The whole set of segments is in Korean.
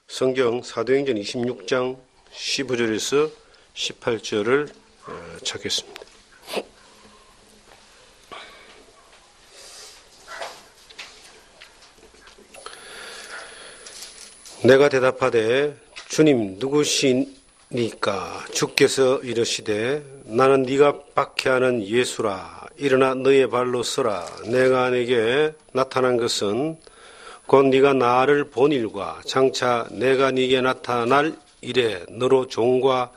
성경 사도행전 26장 15절에서 18절을 찾겠습니다. 내가 대답하되 주님 누구시니까? 주께서 이르시되 나는 네가 박해하는 예수라. 일어나 너의 발로 서라. 내가 네게 나타난 것은 곧 네가 나를 본 일과 장차 내가 네게 나타날 일에 너로 종과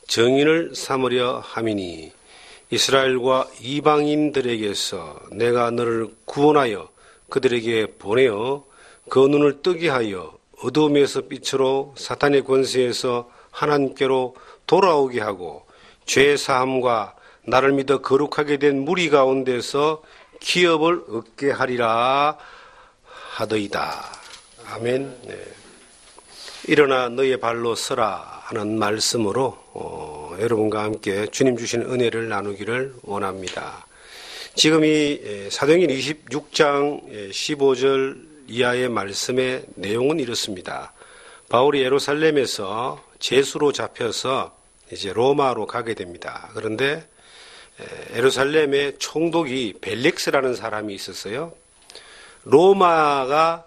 정인을 삼으려 함이니 이스라엘과 이방인들에게서 내가 너를 구원하여 그들에게 보내어 그 눈을 뜨게 하여 어두움에서 빛으로 사탄의 권세에서 하나님께로 돌아오게 하고 죄 사함과 나를 믿어 거룩하게 된 무리 가운데서 기업을 얻게 하리라 하더이다. 아멘. 네. 일어나 너의 발로 서라 하는 말씀으로 여러분과 함께 주님 주신 은혜를 나누기를 원합니다. 지금 이 사도행전 26장 15절 이하의 말씀의 내용은 이렇습니다. 바울이 예루살렘에서 제수로 잡혀서 이제 로마로 가게 됩니다. 그런데 예루살렘에 총독이 벨릭스라는 사람이 있었어요. 로마가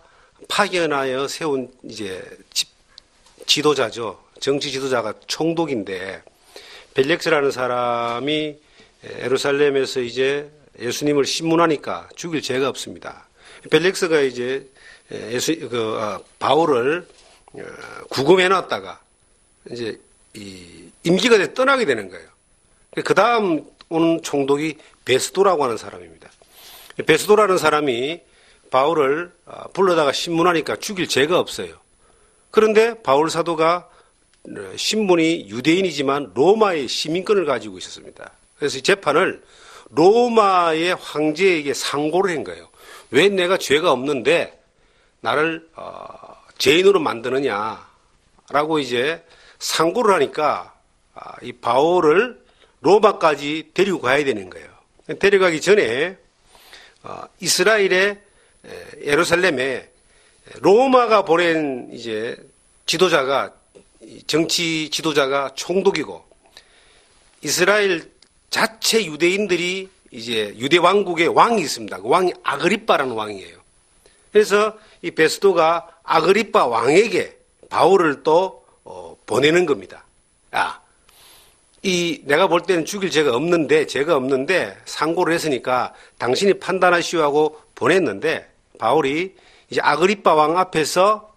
파견하여 세운 이제 지도자죠. 정치 지도자가 총독인데 벨릭스라는 사람이 예루살렘에서 이제 예수님을 신문하니까 죽일 죄가 없습니다. 벨릭스가 이제 바울을 구금해 놨다가 이제 임기가 돼 떠나게 되는 거예요. 그 다음 오는 총독이 베스도라고 하는 사람입니다. 베스도라는 사람이 바울을 불러다가 신문하니까 죽일 죄가 없어요. 그런데 바울 사도가 신분이 유대인이지만 로마의 시민권을 가지고 있었습니다. 그래서 이 재판을 로마의 황제에게 상고를 한 거예요. 왜 내가 죄가 없는데 나를 죄인으로 만드느냐라고 이제 상고를 하니까 이 바울을 로마까지 데리고 가야 되는 거예요. 데려가기 전에 이스라엘의 예루살렘에 로마가 보낸 이제 지도자가 정치 지도자가 총독이고 이스라엘 자체 유대인들이 이제 유대 왕국의 왕이 있습니다. 그 왕이 아그리빠라는 왕이에요. 그래서 이 베스도가 아그리빠 왕에게 바울을 또 보내는 겁니다. 내가 볼 때는 죽일 죄가 없는데 상고를 했으니까 당신이 판단하시오 하고 보냈는데 바울이 이제 아그리빠 왕 앞에서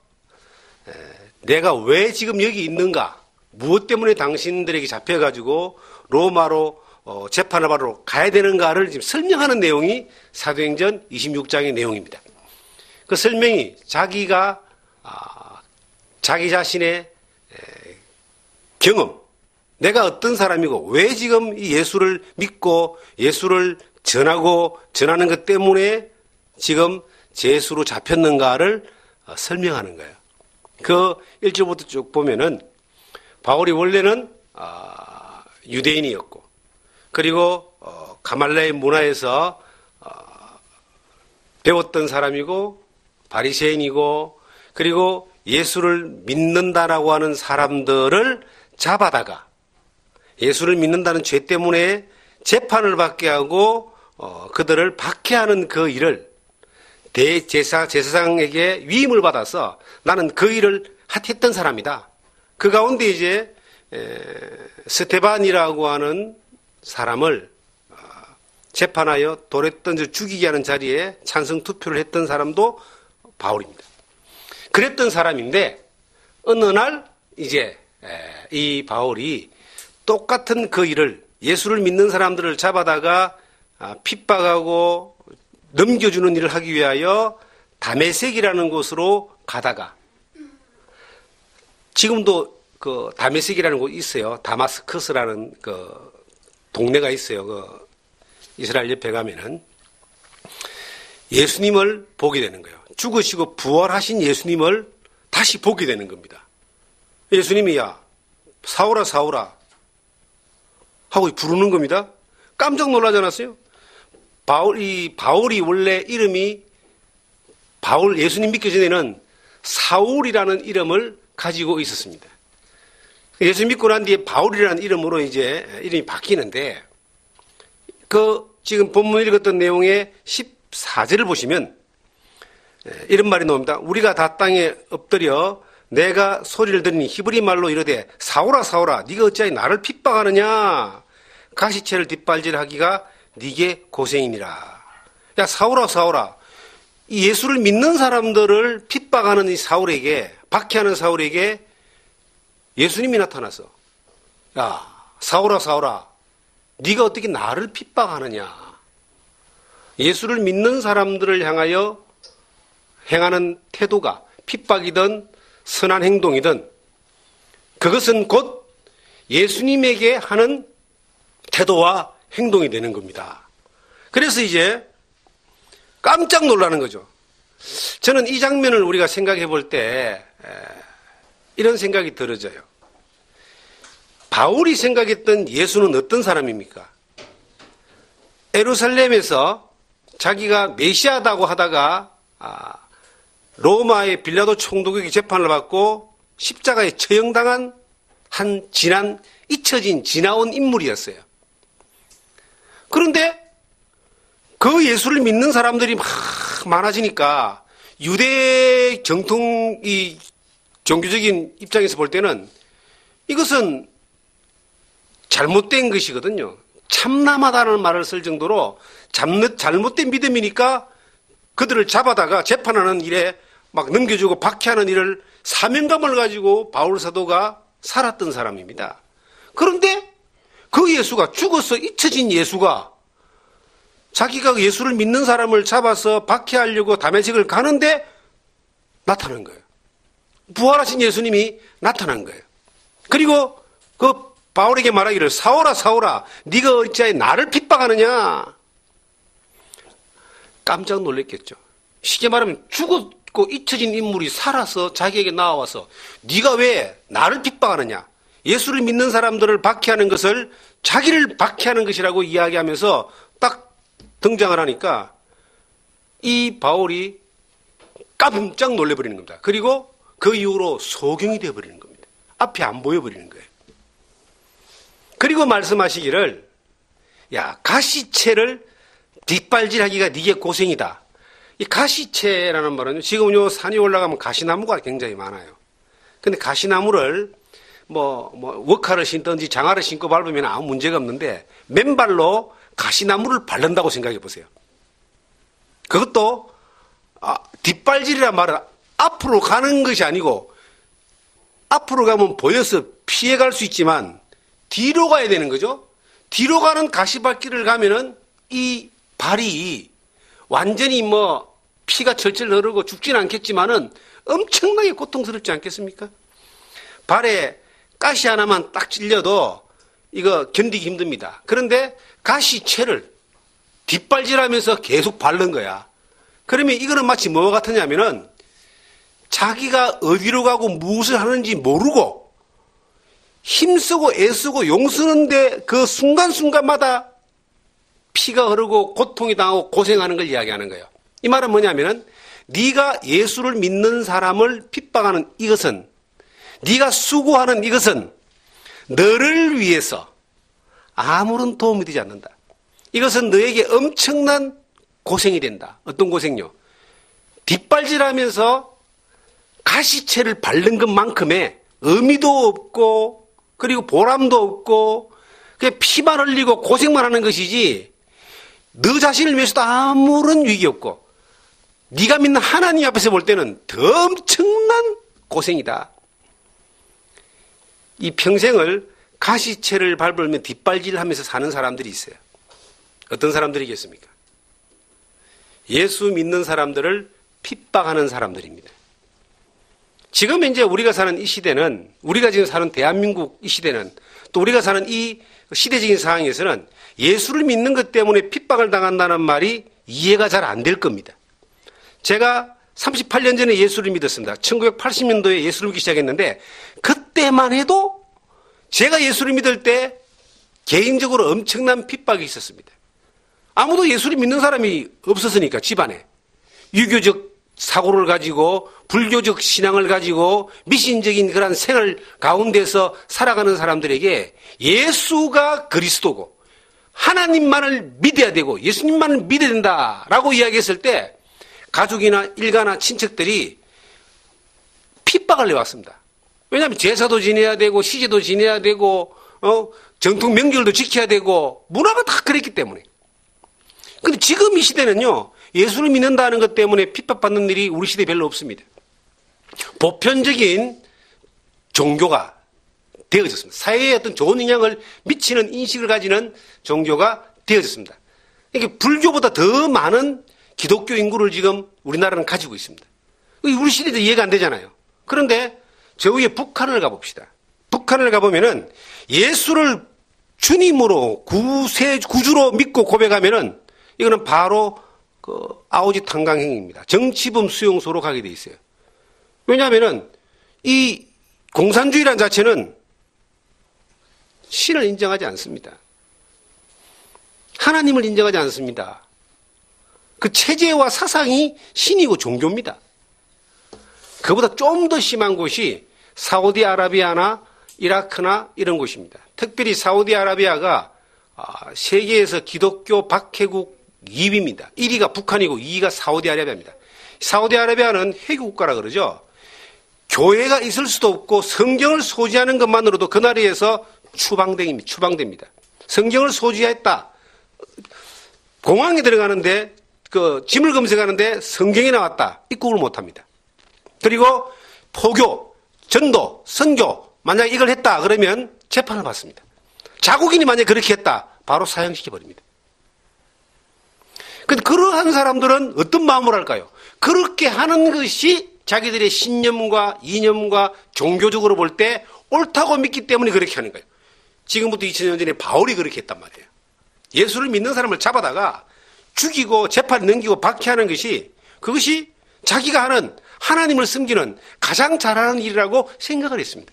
내가 왜 지금 여기 있는가? 무엇 때문에 당신들에게 잡혀가지고 로마로 재판을 받으러 가야 되는가를 지금 설명하는 내용이 사도행전 26장의 내용입니다. 그 설명이 자기가 자기 자신의 경험, 내가 어떤 사람이고 왜 지금 이 예수를 믿고 예수를 전하는 것 때문에 지금 제수로 잡혔는가를 설명하는 거예요. 그 1절부터 쭉 보면은 바울이 원래는 유대인이었고 그리고 가말레의 문화에서 배웠던 사람이고 바리새인이고 그리고 예수를 믿는다라고 하는 사람들을 잡아다가 예수를 믿는다는 죄 때문에 재판을 받게 하고 그들을 박해하는 그 일을 제사장에게 위임을 받아서 나는 그 일을 했던 사람이다. 그 가운데 이제 스테반이라고 하는 사람을 재판하여 돌에 던져 죽이게 하는 자리에 찬성 투표를 했던 사람도 바울입니다. 그랬던 사람인데 어느 날 이제 이 바울이 똑같은 그 일을 예수를 믿는 사람들을 잡아다가 핍박하고 넘겨주는 일을 하기 위하여 다메섹이라는 곳으로 가다가 지금도 그 다메섹이라는 곳이 있어요. 다마스커스라는 그 동네가 있어요. 그 이스라엘 옆에 가면은 예수님을 보게 되는 거예요. 죽으시고 부활하신 예수님을 다시 보게 되는 겁니다. 예수님이 야 사오라 사오라 하고 부르는 겁니다. 깜짝 놀라지 않았어요? 바울이 원래 이름이 예수님 믿기 전에는 사울이라는 이름을 가지고 있었습니다. 예수 믿고 난 뒤에 바울이라는 이름으로 이제 이름이 바뀌는데, 지금 본문 읽었던 내용의 14절을 보시면 이런 말이 나옵니다. 우리가 다 땅에 엎드려 내가 소리를 들으니 히브리 말로 이르되 사오라 사오라 네가 어찌하여 나를 핍박하느냐 가시체를 뒷발질하기가 네게 고생이니라. 야 사오라 사오라. 이 예수를 믿는 사람들을 핍박하는 이 사울에게, 박해하는 사울에게 예수님이 나타나서 야 사오라 사오라 네가 어떻게 나를 핍박하느냐. 예수를 믿는 사람들을 향하여 행하는 태도가 핍박이든 선한 행동이든 그것은 곧 예수님에게 하는 태도와 행동이 되는 겁니다. 그래서 이제 깜짝 놀라는 거죠. 저는 이 장면을 우리가 생각해 볼 때 이런 생각이 들어져요. 바울이 생각했던 예수는 어떤 사람입니까? 예루살렘에서 자기가 메시아다고 하다가 로마의 빌라도 총독에게 재판을 받고 십자가에 처형당한 한 잊혀진 지나온 인물이었어요. 그런데 그 예수를 믿는 사람들이 막 많아지니까 유대 정통 이 종교적인 입장에서 볼 때는 이것은 잘못된 것이거든요. 참남하다는 말을 쓸 정도로 잘못된 믿음이니까 그들을 잡아다가 재판하는 일에 막 넘겨주고 박해하는 일을 사명감을 가지고 바울 사도가 살았던 사람입니다. 그런데 그 예수가 죽어서 잊혀진 예수가 자기가 예수를 믿는 사람을 잡아서 박해하려고 다메섹을 가는데 나타난 거예요. 부활하신 예수님이 나타난 거예요. 그리고 그 바울에게 말하기를 사오라 사오라 네가 어찌하여 나를 핍박하느냐. 깜짝 놀랐겠죠. 쉽게 말하면 죽었고 잊혀진 인물이 살아서 자기에게 나와서 네가 왜 나를 핍박하느냐. 예수를 믿는 사람들을 박해하는 것을 자기를 박해하는 것이라고 이야기하면서 딱 등장을 하니까 이 바울이 깜짝 놀래버리는 겁니다. 그리고 그 이후로 소경이 되어버리는 겁니다. 앞이 안 보여버리는 거예요. 그리고 말씀하시기를 야 가시체를 뒷발질하기가 네게 고생이다. 이 가시체라는 말은 지금 요 산이 올라가면 가시나무가 굉장히 많아요. 근데 가시나무를 워카를 신든지 장화를 신고 밟으면 아무 문제가 없는데 맨발로 가시나무를 밟는다고 생각해 보세요. 그것도 뒷발질이란 말은 앞으로 가는 것이 아니고 앞으로 가면 보여서 피해갈 수 있지만 뒤로 가야 되는 거죠. 뒤로 가는 가시밭길을 가면은 이 발이 완전히 피가 철철 흐르고 죽진 않겠지만은 엄청나게 고통스럽지 않겠습니까? 발에 가시 하나만 딱 찔려도 이거 견디기 힘듭니다. 그런데 가시채를 뒷발질하면서 계속 밟는 거야. 그러면 이거는 마치 뭐와 같으냐면은 자기가 어디로 가고 무엇을 하는지 모르고 힘쓰고 애쓰고 용쓰는데 그 순간순간마다 피가 흐르고 고통이 당하고 고생하는 걸 이야기하는 거예요. 이 말은 뭐냐면은 네가 예수를 믿는 사람을 핍박하는 이것은, 네가 수고하는 이것은 너를 위해서 아무런 도움이 되지 않는다. 이것은 너에게 엄청난 고생이 된다. 어떤 고생요? 뒷발질하면서 가시채를 밟는 것만큼의 의미도 없고 그리고 보람도 없고 그냥 피만 흘리고 고생만 하는 것이지 너 자신을 위해서도 아무런 위기 없고 네가 믿는 하나님 앞에서 볼 때는 더 엄청난 고생이다. 이 평생을 가시채를 밟으면 뒷발질하면서 사는 사람들이 있어요. 어떤 사람들이겠습니까? 예수 믿는 사람들을 핍박하는 사람들입니다. 지금 이제 우리가 사는 이 시대는, 우리가 지금 사는 대한민국 이 시대는, 또 우리가 사는 이 시대적인 상황에서는 예수를 믿는 것 때문에 핍박을 당한다는 말이 이해가 잘 안 될 겁니다. 제가 38년 전에 예수를 믿었습니다. 1980년도에 예수를 믿기 시작했는데 그때만 해도 제가 예수를 믿을 때 개인적으로 엄청난 핍박이 있었습니다. 아무도 예수를 믿는 사람이 없었으니까 집안에. 유교적 사고를 가지고 불교적 신앙을 가지고 미신적인 그런 생활 가운데서 살아가는 사람들에게 예수가 그리스도고 하나님만을 믿어야 되고 예수님만을 믿어야 된다라고 이야기했을 때 가족이나 일가나 친척들이 핍박을 해왔습니다. 왜냐하면 제사도 지내야 되고 시제도 지내야 되고 전통 명절도 지켜야 되고 문화가 다 그랬기 때문에. 근데 지금 이 시대는요, 예수를 믿는다는 것 때문에 핍박받는 일이 우리 시대에 별로 없습니다. 보편적인 종교가 되어졌습니다. 사회에 어떤 좋은 영향을 미치는 인식을 가지는 종교가 되어졌습니다. 이게 불교보다 더 많은 기독교 인구를 지금 우리나라는 가지고 있습니다. 우리 시대도 이해가 안 되잖아요. 그런데 저 위에 북한을 가봅시다. 북한을 가보면은 예수를 주님으로 구주로 믿고 고백하면은 이거는 바로 그 아오지 탄광행입니다. 정치범 수용소로 가게 돼 있어요. 왜냐하면은 이 공산주의란 자체는 신을 인정하지 않습니다. 하나님을 인정하지 않습니다. 그 체제와 사상이 신이고 종교입니다. 그보다 좀 더 심한 곳이 사우디아라비아나 이라크나 이런 곳입니다. 특별히 사우디아라비아가 세계에서 기독교 박해국 2위입니다. 1위가 북한이고 2위가 사우디아라비아입니다. 사우디아라비아는 해교국가라 그러죠. 교회가 있을 수도 없고 성경을 소지하는 것만으로도 그 나라에서 추방됩니다. 성경을 소지했다. 공항에 들어가는데 그 짐을 검색하는데 성경이 나왔다. 입국을 못합니다. 그리고 포교, 전도, 선교 만약에 이걸 했다 그러면 재판을 받습니다. 자국인이 만약에 그렇게 했다 바로 사형시켜버립니다. 근데 그러한 사람들은 어떤 마음으로 할까요? 그렇게 하는 것이 자기들의 신념과 이념과 종교적으로 볼 때 옳다고 믿기 때문에 그렇게 하는 거예요. 지금부터 2000년 전에 바울이 그렇게 했단 말이에요. 예수를 믿는 사람을 잡아다가 죽이고 재판에 넘기고 박해하는 것이 그것이 자기가 하는 하나님을 섬기는 가장 잘하는 일이라고 생각을 했습니다.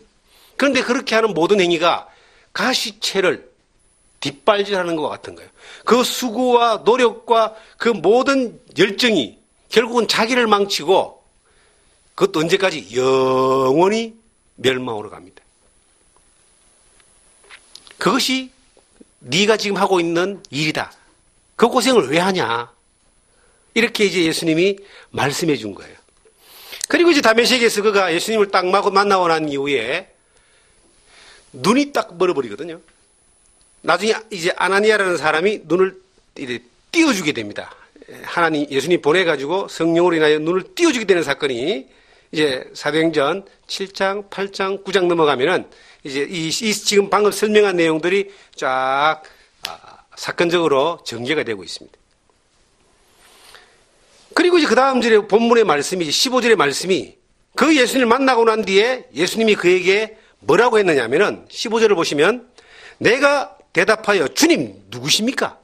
그런데 그렇게 하는 모든 행위가 가시채를 뒷발질하는 것 같은 거예요. 그 수고와 노력과 그 모든 열정이 결국은 자기를 망치고 그것도 언제까지 영원히 멸망으로 갑니다. 그것이 네가 지금 하고 있는 일이다. 그 고생을 왜 하냐? 이렇게 이제 예수님이 말씀해 준 거예요. 그리고 이제 다메섹에서 그가 예수님을 딱 만나고 난 이후에 눈이 딱 멀어버리거든요. 나중에 이제 아나니아라는 사람이 눈을 이제 띄워주게 됩니다. 예수님 보내가지고 성령으로 인하여 눈을 띄워주게 되는 사건이 이제 사도행전 7장, 8장, 9장 넘어가면은 이제 이 지금 방금 설명한 내용들이 쫙 사건적으로 전개가 되고 있습니다. 그리고 이제 그 다음 절에 본문의 말씀이 15절의 말씀이 그 예수님을 만나고 난 뒤에 예수님이 그에게 뭐라고 했느냐면은 15절을 보시면 내가 대답하여 주님 누구십니까?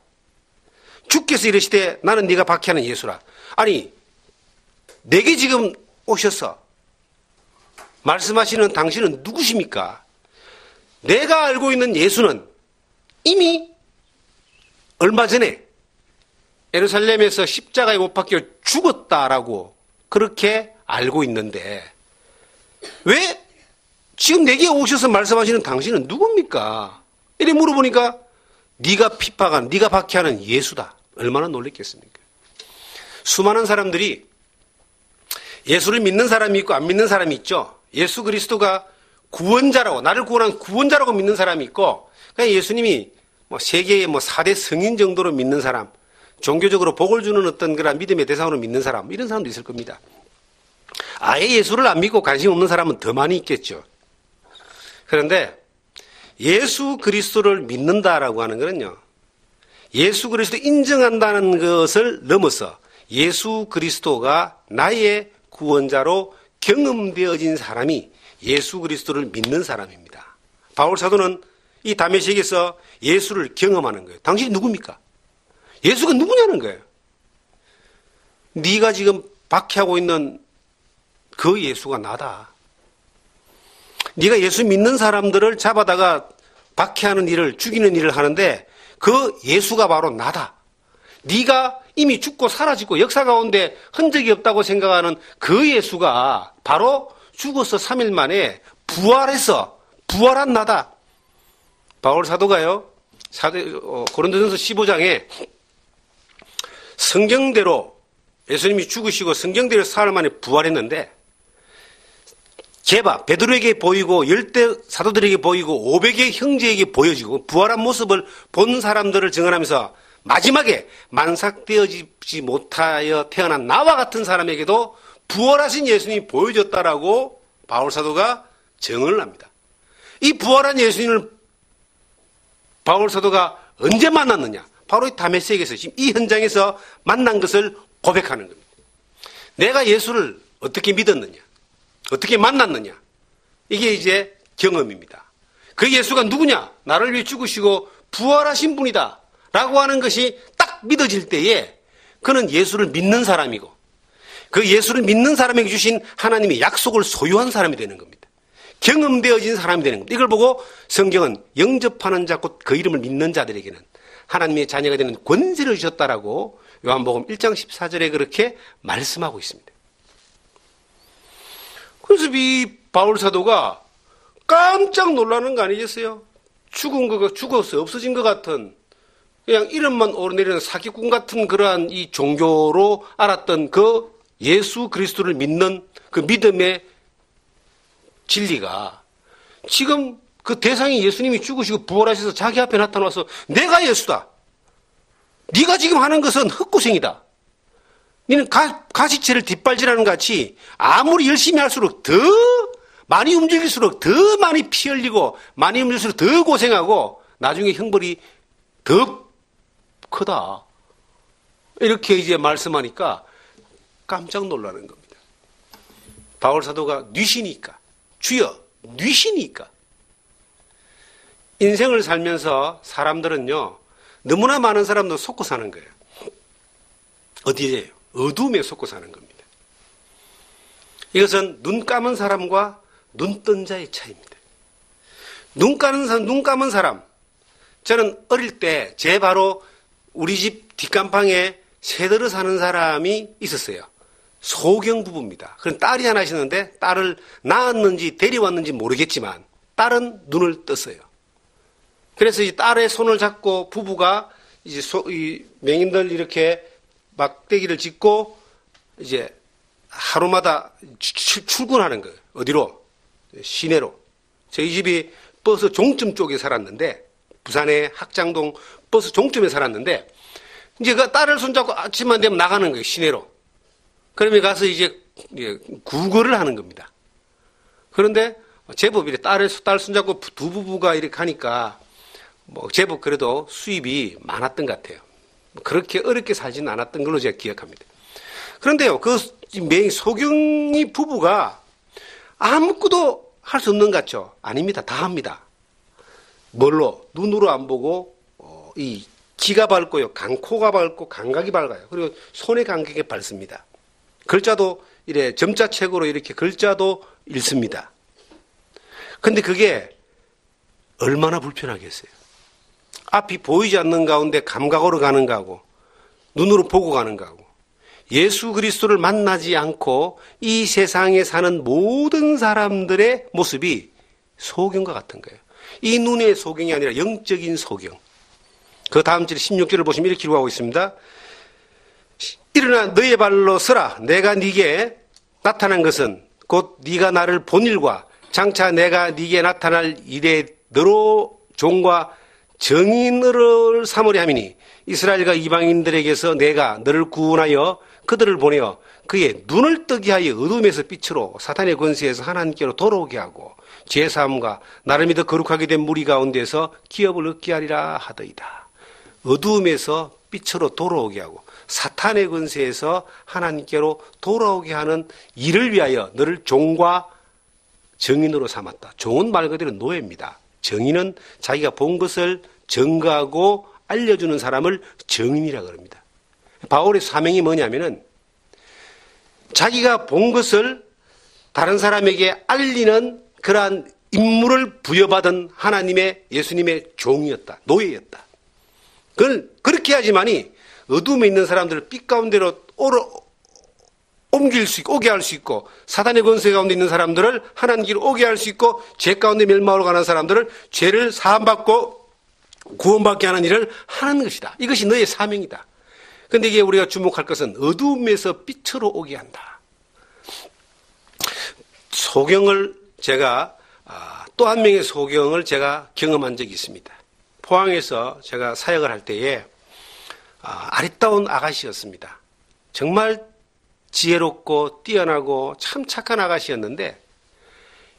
주께서 이르시되 나는 네가 박해하는 예수라. 아니 내게 지금 오셔서 말씀하시는 당신은 누구십니까? 내가 알고 있는 예수는 이미 얼마 전에 예루살렘에서 십자가에 못 박혀 죽었다라고 그렇게 알고 있는데 왜 지금 내게 오셔서 말씀하시는 당신은 누굽니까? 이렇게 물어보니까 네가 핍박한, 네가 박해하는 예수다. 얼마나 놀랬겠습니까? 수많은 사람들이 예수를 믿는 사람이 있고 안 믿는 사람이 있죠. 예수 그리스도가 구원자라고, 나를 구원한 구원자라고 믿는 사람이 있고 그냥 예수님이 세계의 4대 성인 정도로 믿는 사람, 종교적으로 복을 주는 어떤 그런 믿음의 대상으로 믿는 사람, 이런 사람도 있을 겁니다. 아예 예수를 안 믿고 관심 없는 사람은 더 많이 있겠죠. 그런데 예수 그리스도를 믿는다라고 하는 것은요, 예수 그리스도 인정한다는 것을 넘어서 예수 그리스도가 나의 구원자로 경험되어진 사람이 예수 그리스도를 믿는 사람입니다. 바울 사도는 이 다메섹에서 예수를 경험하는 거예요. 당신이 누굽니까? 예수가 누구냐는 거예요. 네가 지금 박해하고 있는 그 예수가 나다. 네가 예수 믿는 사람들을 잡아다가 박해하는 일을, 죽이는 일을 하는데 그 예수가 바로 나다. 네가 이미 죽고 사라지고 역사 가운데 흔적이 없다고 생각하는 그 예수가 바로 죽어서 3일 만에 부활해서 부활한 나다. 바울 사도가요, 고린도전서 15장에 성경대로 예수님이 죽으시고 성경대로 사흘 만에 부활했는데 베드로에게 보이고 10대 사도들에게 보이고 500의 형제에게 보여지고 부활한 모습을 본 사람들을 증언하면서 마지막에 만삭되어지지 못하여 태어난 나와 같은 사람에게도 부활하신 예수님이 보여줬다라고 바울 사도가 증언을 합니다. 이 부활한 예수님을 바울 사도가 언제 만났느냐? 바로 이 다메섹에서 지금 이 현장에서 만난 것을 고백하는 겁니다. 내가 예수를 어떻게 믿었느냐? 어떻게 만났느냐? 이게 이제 경험입니다. 그 예수가 누구냐? 나를 위해 죽으시고 부활하신 분이다 라고 하는 것이 딱 믿어질 때에 그는 예수를 믿는 사람이고 그 예수를 믿는 사람에게 주신 하나님의 약속을 소유한 사람이 되는 겁니다. 경험되어진 사람이 되는 겁니다. 이걸 보고 성경은 영접하는 자 곧 그 이름을 믿는 자들에게는 하나님의 자녀가 되는 권세를 주셨다라고 요한복음 1장 14절에 그렇게 말씀하고 있습니다. 그래서 이 바울 사도가 깜짝 놀라는 거 아니겠어요? 죽어서 없어진 것 같은 그냥 이름만 오르내리는 사기꾼 같은 그러한 이 종교로 알았던 그 예수 그리스도를 믿는 그 믿음의 진리가 지금 그 대상이 예수님이 죽으시고 부활하셔서 자기 앞에 나타나서 내가 예수다. 네가 지금 하는 것은 헛고생이다. 너는 가시채를 뒷발질하는 같이 아무리 열심히 할수록 더 많이 움직일수록 더 많이 피 흘리고 많이 움직일수록 더 고생하고 나중에 형벌이 더 크다. 이렇게 이제 말씀하니까 깜짝 놀라는 겁니다. 바울 사도가 뉘시니까 주여 뉘시니까 인생을 살면서 사람들은요 너무나 많은 사람들 속고 사는 거예요. 어디에요? 어두움에 속고 사는 겁니다. 이것은 눈 감은 사람과 눈 뜬 자의 차이입니다. 눈 감은 사람. 저는 어릴 때 제 바로 우리 집 뒷간방에 새들어 사는 사람이 있었어요. 소경 부부입니다. 그럼 딸이 하나 있었는데 딸을 낳았는지 데려왔는지 모르겠지만 딸은 눈을 떴어요. 그래서 이 딸의 손을 잡고 부부가 이제 이 맹인들 이렇게 막대기를 짓고 이제 하루마다 출근하는 거예요. 어디로? 시내로. 저희 집이 버스 종점 쪽에 살았는데 부산의 학장동 버스 종점에 살았는데 이제 그 딸을 손잡고 아침만 되면 나가는 거예요. 시내로. 그러면 가서 이제 구걸을 하는 겁니다. 그런데 제법 이렇게 딸 손잡고 두 부부가 이렇게 가니까 뭐 제법 그래도 수입이 많았던 것 같아요. 그렇게 어렵게 살지는 않았던 걸로 제가 기억합니다. 그런데요, 그 소경이 부부가 아무것도 할 수 없는 것 같죠? 아닙니다. 다 합니다. 뭘로? 눈으로 안 보고, 이 귀가 밝고요, 코가 밝고, 감각이 밝아요. 그리고 손의 감각이 밝습니다. 글자도 이래 점자책으로 이렇게 글자도 읽습니다. 근데 그게 얼마나 불편하겠어요? 앞이 보이지 않는 가운데 감각으로 가는 거하고 눈으로 보고 가는 거하고 예수 그리스도를 만나지 않고 이 세상에 사는 모든 사람들의 모습이 소경과 같은 거예요. 이 눈의 소경이 아니라 영적인 소경. 그 다음 절 16절을 보시면 이렇게 기록하고 있습니다. 일어나 너의 발로 서라. 내가 네게 나타난 것은 곧 네가 나를 본 일과 장차 내가 네게 나타날 일에 너로 종과 정인을 삼으려 함이니 이스라엘과 이방인들에게서 내가 너를 구원하여 그들을 보내어 그의 눈을 뜨게 하여 어둠에서 빛으로 사탄의 권세에서 하나님께로 돌아오게 하고 죄사함과 나를 믿어 거룩하게 된 무리 가운데서 기업을 얻게 하리라 하더이다. 어둠에서 빛으로 돌아오게 하고 사탄의 권세에서 하나님께로 돌아오게 하는 일을 위하여 너를 종과 정인으로 삼았다. 종은 말 그대로 노예입니다. 정인은 자기가 본 것을 증거하고 알려주는 사람을 정인이라고 합니다. 바울의 사명이 뭐냐면은 자기가 본 것을 다른 사람에게 알리는 그러한 임무를 부여받은 하나님의 예수님의 종이었다. 노예였다. 그걸 그렇게 하지만이 어둠에 있는 사람들을 빛 가운데로 오게 할 수 있고, 사단의 권세 가운데 있는 사람들을 하나님 길로 오게 할 수 있고, 죄 가운데 멸망으로 가는 사람들을 죄를 사함받고 구원받게 하는 일을 하는 것이다. 이것이 너의 사명이다. 그런데 이게 우리가 주목할 것은 어둠에서 빛으로 오게 한다. 소경을 제가 또 한 명의 소경을 제가 경험한 적이 있습니다. 포항에서 제가 사역을 할 때에 아리따운 아가씨였습니다. 정말 지혜롭고 뛰어나고 참 착한 아가씨였는데,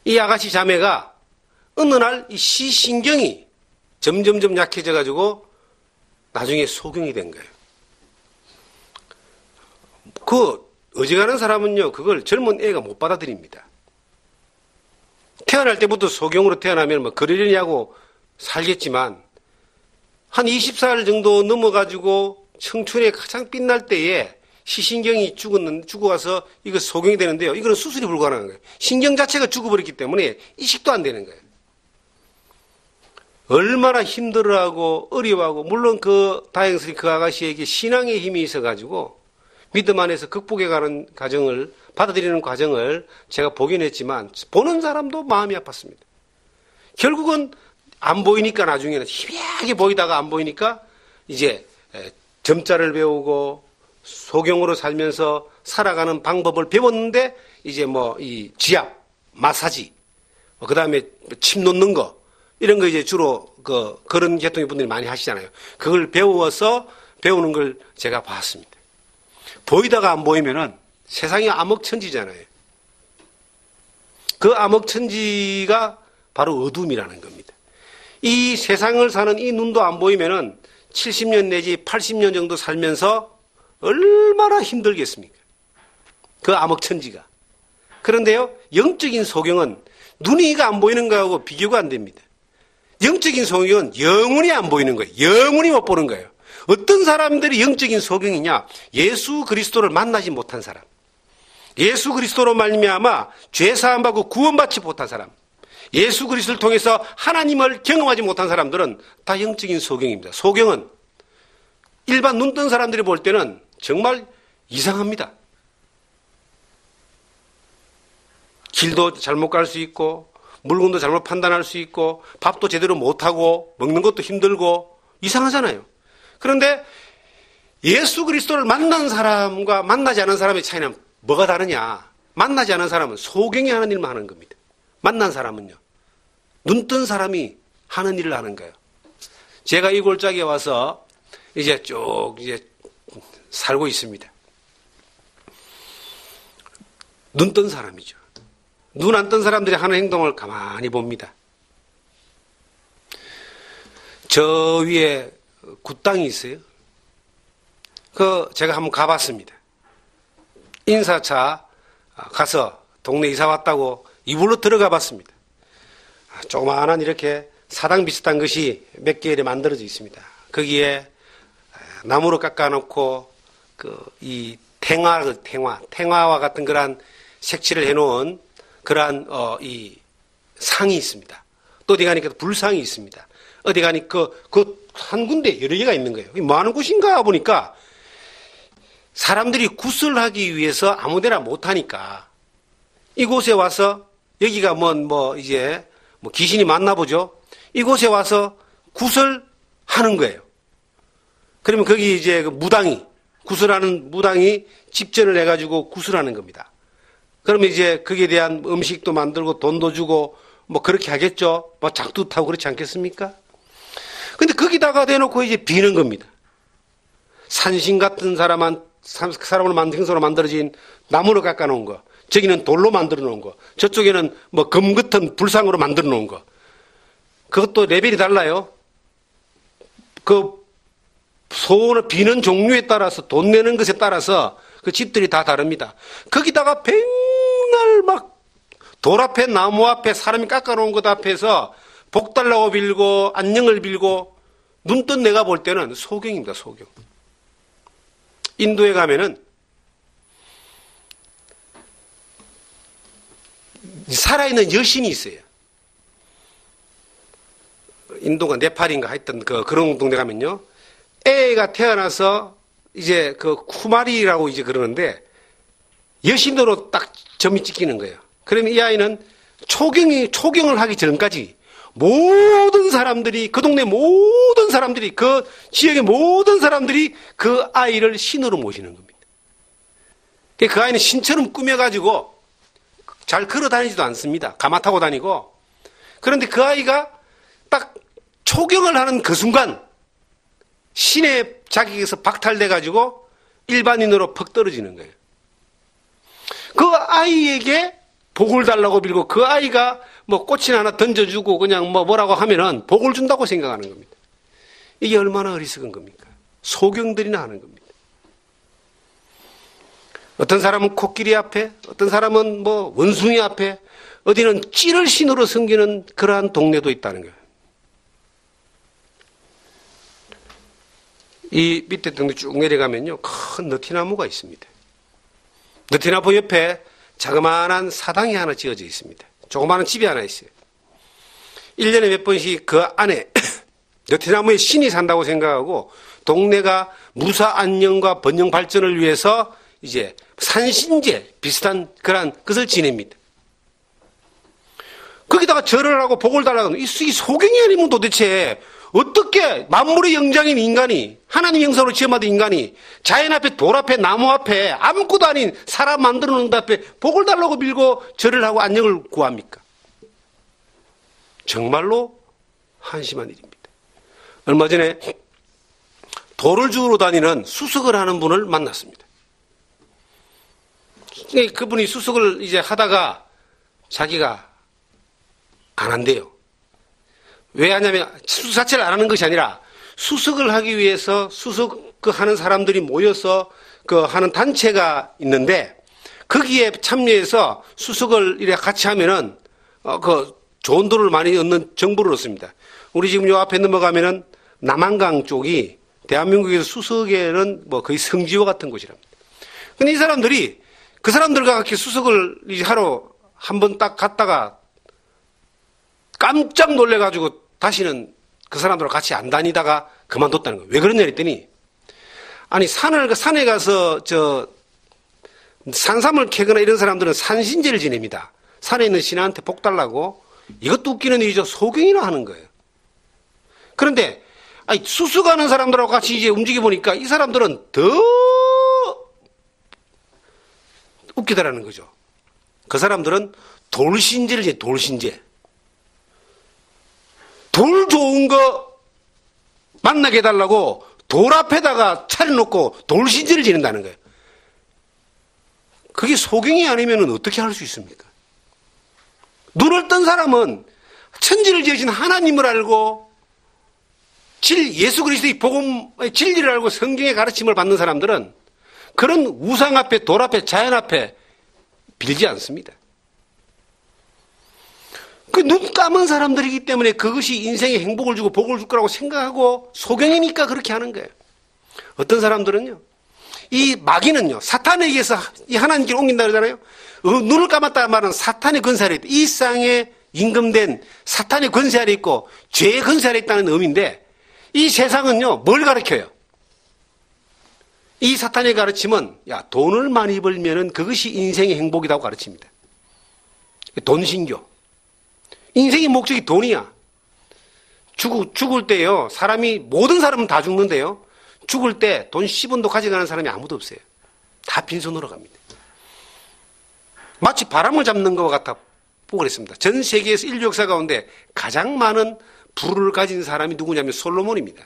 이 아가씨 자매가 어느 날 이 시신경이 점점점 약해져 가지고 나중에 소경이 된 거예요. 그 어지간한 사람은요, 그걸 젊은 애가 못 받아들입니다. 태어날 때부터 소경으로 태어나면 뭐 그러려냐고 살겠지만, 한 20살 정도 넘어가지고 청춘에 가장 빛날 때에 시신경이 죽어가서 이거 소경이 되는데요. 이거는 수술이 불가능한 거예요. 신경 자체가 죽어버렸기 때문에 이식도 안 되는 거예요. 얼마나 힘들어하고 어려워하고, 물론 다행스럽게 그 아가씨에게 신앙의 힘이 있어가지고 믿음 안에서 극복해가는 과정을, 받아들이는 과정을 제가 보긴 했지만, 보는 사람도 마음이 아팠습니다. 결국은 안 보이니까, 나중에는 희미하게 보이다가 안 보이니까 이제 점자를 배우고 소경으로 살면서 살아가는 방법을 배웠는데, 이제 이 지압, 마사지, 그 다음에 침 놓는 거, 이런 거 이제 주로 그런 계통의 분들이 많이 하시잖아요. 그걸 배우는 걸 제가 봤습니다. 보이다가 안 보이면은 세상이 암흑천지잖아요. 그 암흑천지가 바로 어둠이라는 겁니다. 이 세상을 사는 이 눈도 안 보이면은 70년 내지 80년 정도 살면서 얼마나 힘들겠습니까? 그 암흑천지가. 그런데요, 영적인 소경은 눈이가 안 보이는 거하고 비교가 안 됩니다. 영적인 소경은 영원히 안 보이는 거예요. 영원히 못 보는 거예요. 어떤 사람들이 영적인 소경이냐? 예수 그리스도를 만나지 못한 사람. 예수 그리스도로 말미암아 죄 사함 받고 구원받지 못한 사람. 예수 그리스도를 통해서 하나님을 경험하지 못한 사람들은 다 영적인 소경입니다. 소경은 일반 눈 뜬 사람들이 볼 때는 정말 이상합니다. 길도 잘못 갈 수 있고, 물건도 잘못 판단할 수 있고, 밥도 제대로 못하고, 먹는 것도 힘들고, 이상하잖아요. 그런데 예수 그리스도를 만난 사람과 만나지 않은 사람의 차이는 뭐가 다르냐? 만나지 않은 사람은 소경이 하는 일만 하는 겁니다. 만난 사람은요, 눈 뜬 사람이 하는 일을 하는 거예요. 제가 이 골짜기에 와서 이제 살고 있습니다. 눈 뜬 사람이죠. 눈 안 뜬 사람들이 하는 행동을 가만히 봅니다. 저 위에 굿땅이 있어요. 제가 한번 가봤습니다. 인사차 가서 동네 이사 왔다고 이불로 들어가 봤습니다. 조그마한 이렇게 사당 비슷한 것이 몇 개 만들어져 있습니다. 거기에 나무로 깎아놓고 이 탱화와 같은 그러한 색칠을 해놓은 그러한 이 상이 있습니다. 또 어디 가니까 불상이 있습니다. 어디 가니까 한 군데 여러 개가 있는 거예요. 뭐 하는 곳인가 보니까 사람들이 구슬하기 위해서 아무데나 못하니까 이곳에 와서, 여기가 이제 귀신이 많나 보죠. 이곳에 와서 구슬하는 거예요. 그러면 거기 이제 구슬하는 무당이 집전을 해가지고 구슬하는 겁니다. 그러면 이제 거기에 대한 음식도 만들고 돈도 주고 그렇게 하겠죠. 작두 타고 그렇지 않겠습니까? 근데 거기다가 대놓고 이제 비는 겁니다. 산신 같은 사람을 만든 생선으로 만들어진 나무로 깎아 놓은 거, 저기는 돌로 만들어 놓은 거, 저쪽에는 금 같은 불상으로 만들어 놓은 거. 그것도 레벨이 달라요. 소원을 비는 종류에 따라서, 돈 내는 것에 따라서 그 집들이 다 다릅니다. 거기다가 백날 돌 앞에, 나무 앞에 사람이 깎아놓은 것 앞에서 복 달라고 빌고 안녕을 빌고, 눈 뜬 내가 볼 때는 소경입니다. 소경. 인도에 가면은 살아있는 여신이 있어요. 인도가 네팔인가 하여튼 그런 동네 가면요, 애가 태어나서 이제 그 쿠마리라고 이제 그러는데 여신으로 딱 점이 찍히는 거예요. 그러면 이 아이는 초경을 하기 전까지 모든 사람들이, 그 동네 모든 사람들이, 그 지역의 모든 사람들이 그 아이를 신으로 모시는 겁니다. 그 아이는 신처럼 꾸며가지고 잘 걸어 다니지도 않습니다. 가마 타고 다니고. 그런데 그 아이가 딱 초경을 하는 그 순간 신의 자격에서 박탈돼가지고 일반인으로 퍽 떨어지는 거예요. 그 아이에게 복을 달라고 빌고 그 아이가 뭐 꽃이나 하나 던져주고 그냥 뭐라고 하면은 복을 준다고 생각하는 겁니다. 이게 얼마나 어리석은 겁니까? 소경들이나 하는 겁니다. 어떤 사람은 코끼리 앞에, 어떤 사람은 뭐 원숭이 앞에, 어디는 찌를 신으로 섬기는 그러한 동네도 있다는 거예요. 이 밑에 동네 쭉 내려가면요, 큰 느티나무가 있습니다. 느티나무 옆에 자그마한 사당이 하나 지어져 있습니다. 조그마한 집이 하나 있어요. 1년에 몇 번씩 그 안에 느티나무에 신이 산다고 생각하고 동네가 무사 안녕과 번영 발전을 위해서 이제 산신제 비슷한 그런 것을 지냅니다. 거기다가 절을 하고 복을 달라고 하면 이 소경이 아니면 도대체 어떻게 만물의 영장인 인간이, 하나님 형상으로 지음받은 인간이 자연 앞에, 돌 앞에, 나무 앞에, 아무것도 아닌 사람 만들어 놓은 데 앞에 복을 달라고 빌고 절을 하고 안녕을 구합니까? 정말로 한심한 일입니다. 얼마 전에 돌을 주우러 다니는 수석을 하는 분을 만났습니다. 그분이 수석을 이제 하다가 자기가 안 한대요. 왜 하냐면 수석 자체를 안 하는 것이 아니라 수석을 하기 위해서 수석 하는 사람들이 모여서 그 하는 단체가 있는데 거기에 참여해서 수석을 이렇게 같이 하면은 그 좋은 돈을 많이 얻는 정보를 얻습니다. 우리 지금 요 앞에 넘어가면은 남한강 쪽이 대한민국에서 수석에는 뭐 거의 성지와 같은 곳이랍니다. 근데 이 사람들이 그 사람들과 같이 수석을 이제 하러 한번 딱 갔다가 깜짝 놀래가지고 다시는 그 사람들과 같이 안 다니다가 그만뒀다는 거예요. 왜 그러냐 했더니, 아니, 산에 가서 산삼을 캐거나 이런 사람들은 산신제를 지냅니다. 산에 있는 신한테 복 달라고. 이것도 웃기는 일이죠. 소경이나 하는 거예요. 그런데, 아니, 수수가는 사람들하고 같이 이제 움직여 보니까 이 사람들은 더 웃기다라는 거죠. 그 사람들은 돌신제를 지내, 돌신제. 돌 좋은 거 만나게 해달라고 돌 앞에다가 차려놓고 돌신제를 지낸다는 거예요. 그게 소경이 아니면 어떻게 할 수 있습니까? 눈을 뜬 사람은 천지를 지으신 하나님을 알고 예수 그리스도의 복음, 진리를 알고 성경의 가르침을 받는 사람들은 그런 우상 앞에, 돌 앞에, 자연 앞에 빌지 않습니다. 그 눈 감은 사람들이기 때문에 그것이 인생에 행복을 주고 복을 줄 거라고 생각하고 소경이니까 그렇게 하는 거예요. 어떤 사람들은요, 이 마귀는요, 사탄에 의해서 이 하나님께 옮긴다 그러잖아요. 눈을 감았다 말은 사탄의 권세 아래 있다. 이 땅에 임금된 사탄의 권세 아래 있고 죄의 권세 아래 있다는 의미인데 이 세상은요, 뭘 가르쳐요? 이 사탄의 가르침은 야, 돈을 많이 벌면은 그것이 인생의 행복이라고 가르칩니다. 돈신교. 인생의 목적이 돈이야. 죽을 때요, 모든 사람은 다 죽는데요, 죽을 때 돈 10원도 가져가는 사람이 아무도 없어요. 다 빈손으로 갑니다. 마치 바람을 잡는 것과 같아 보고 그랬습니다. 전 세계에서 인류 역사 가운데 가장 많은 부를 가진 사람이 누구냐면 솔로몬입니다.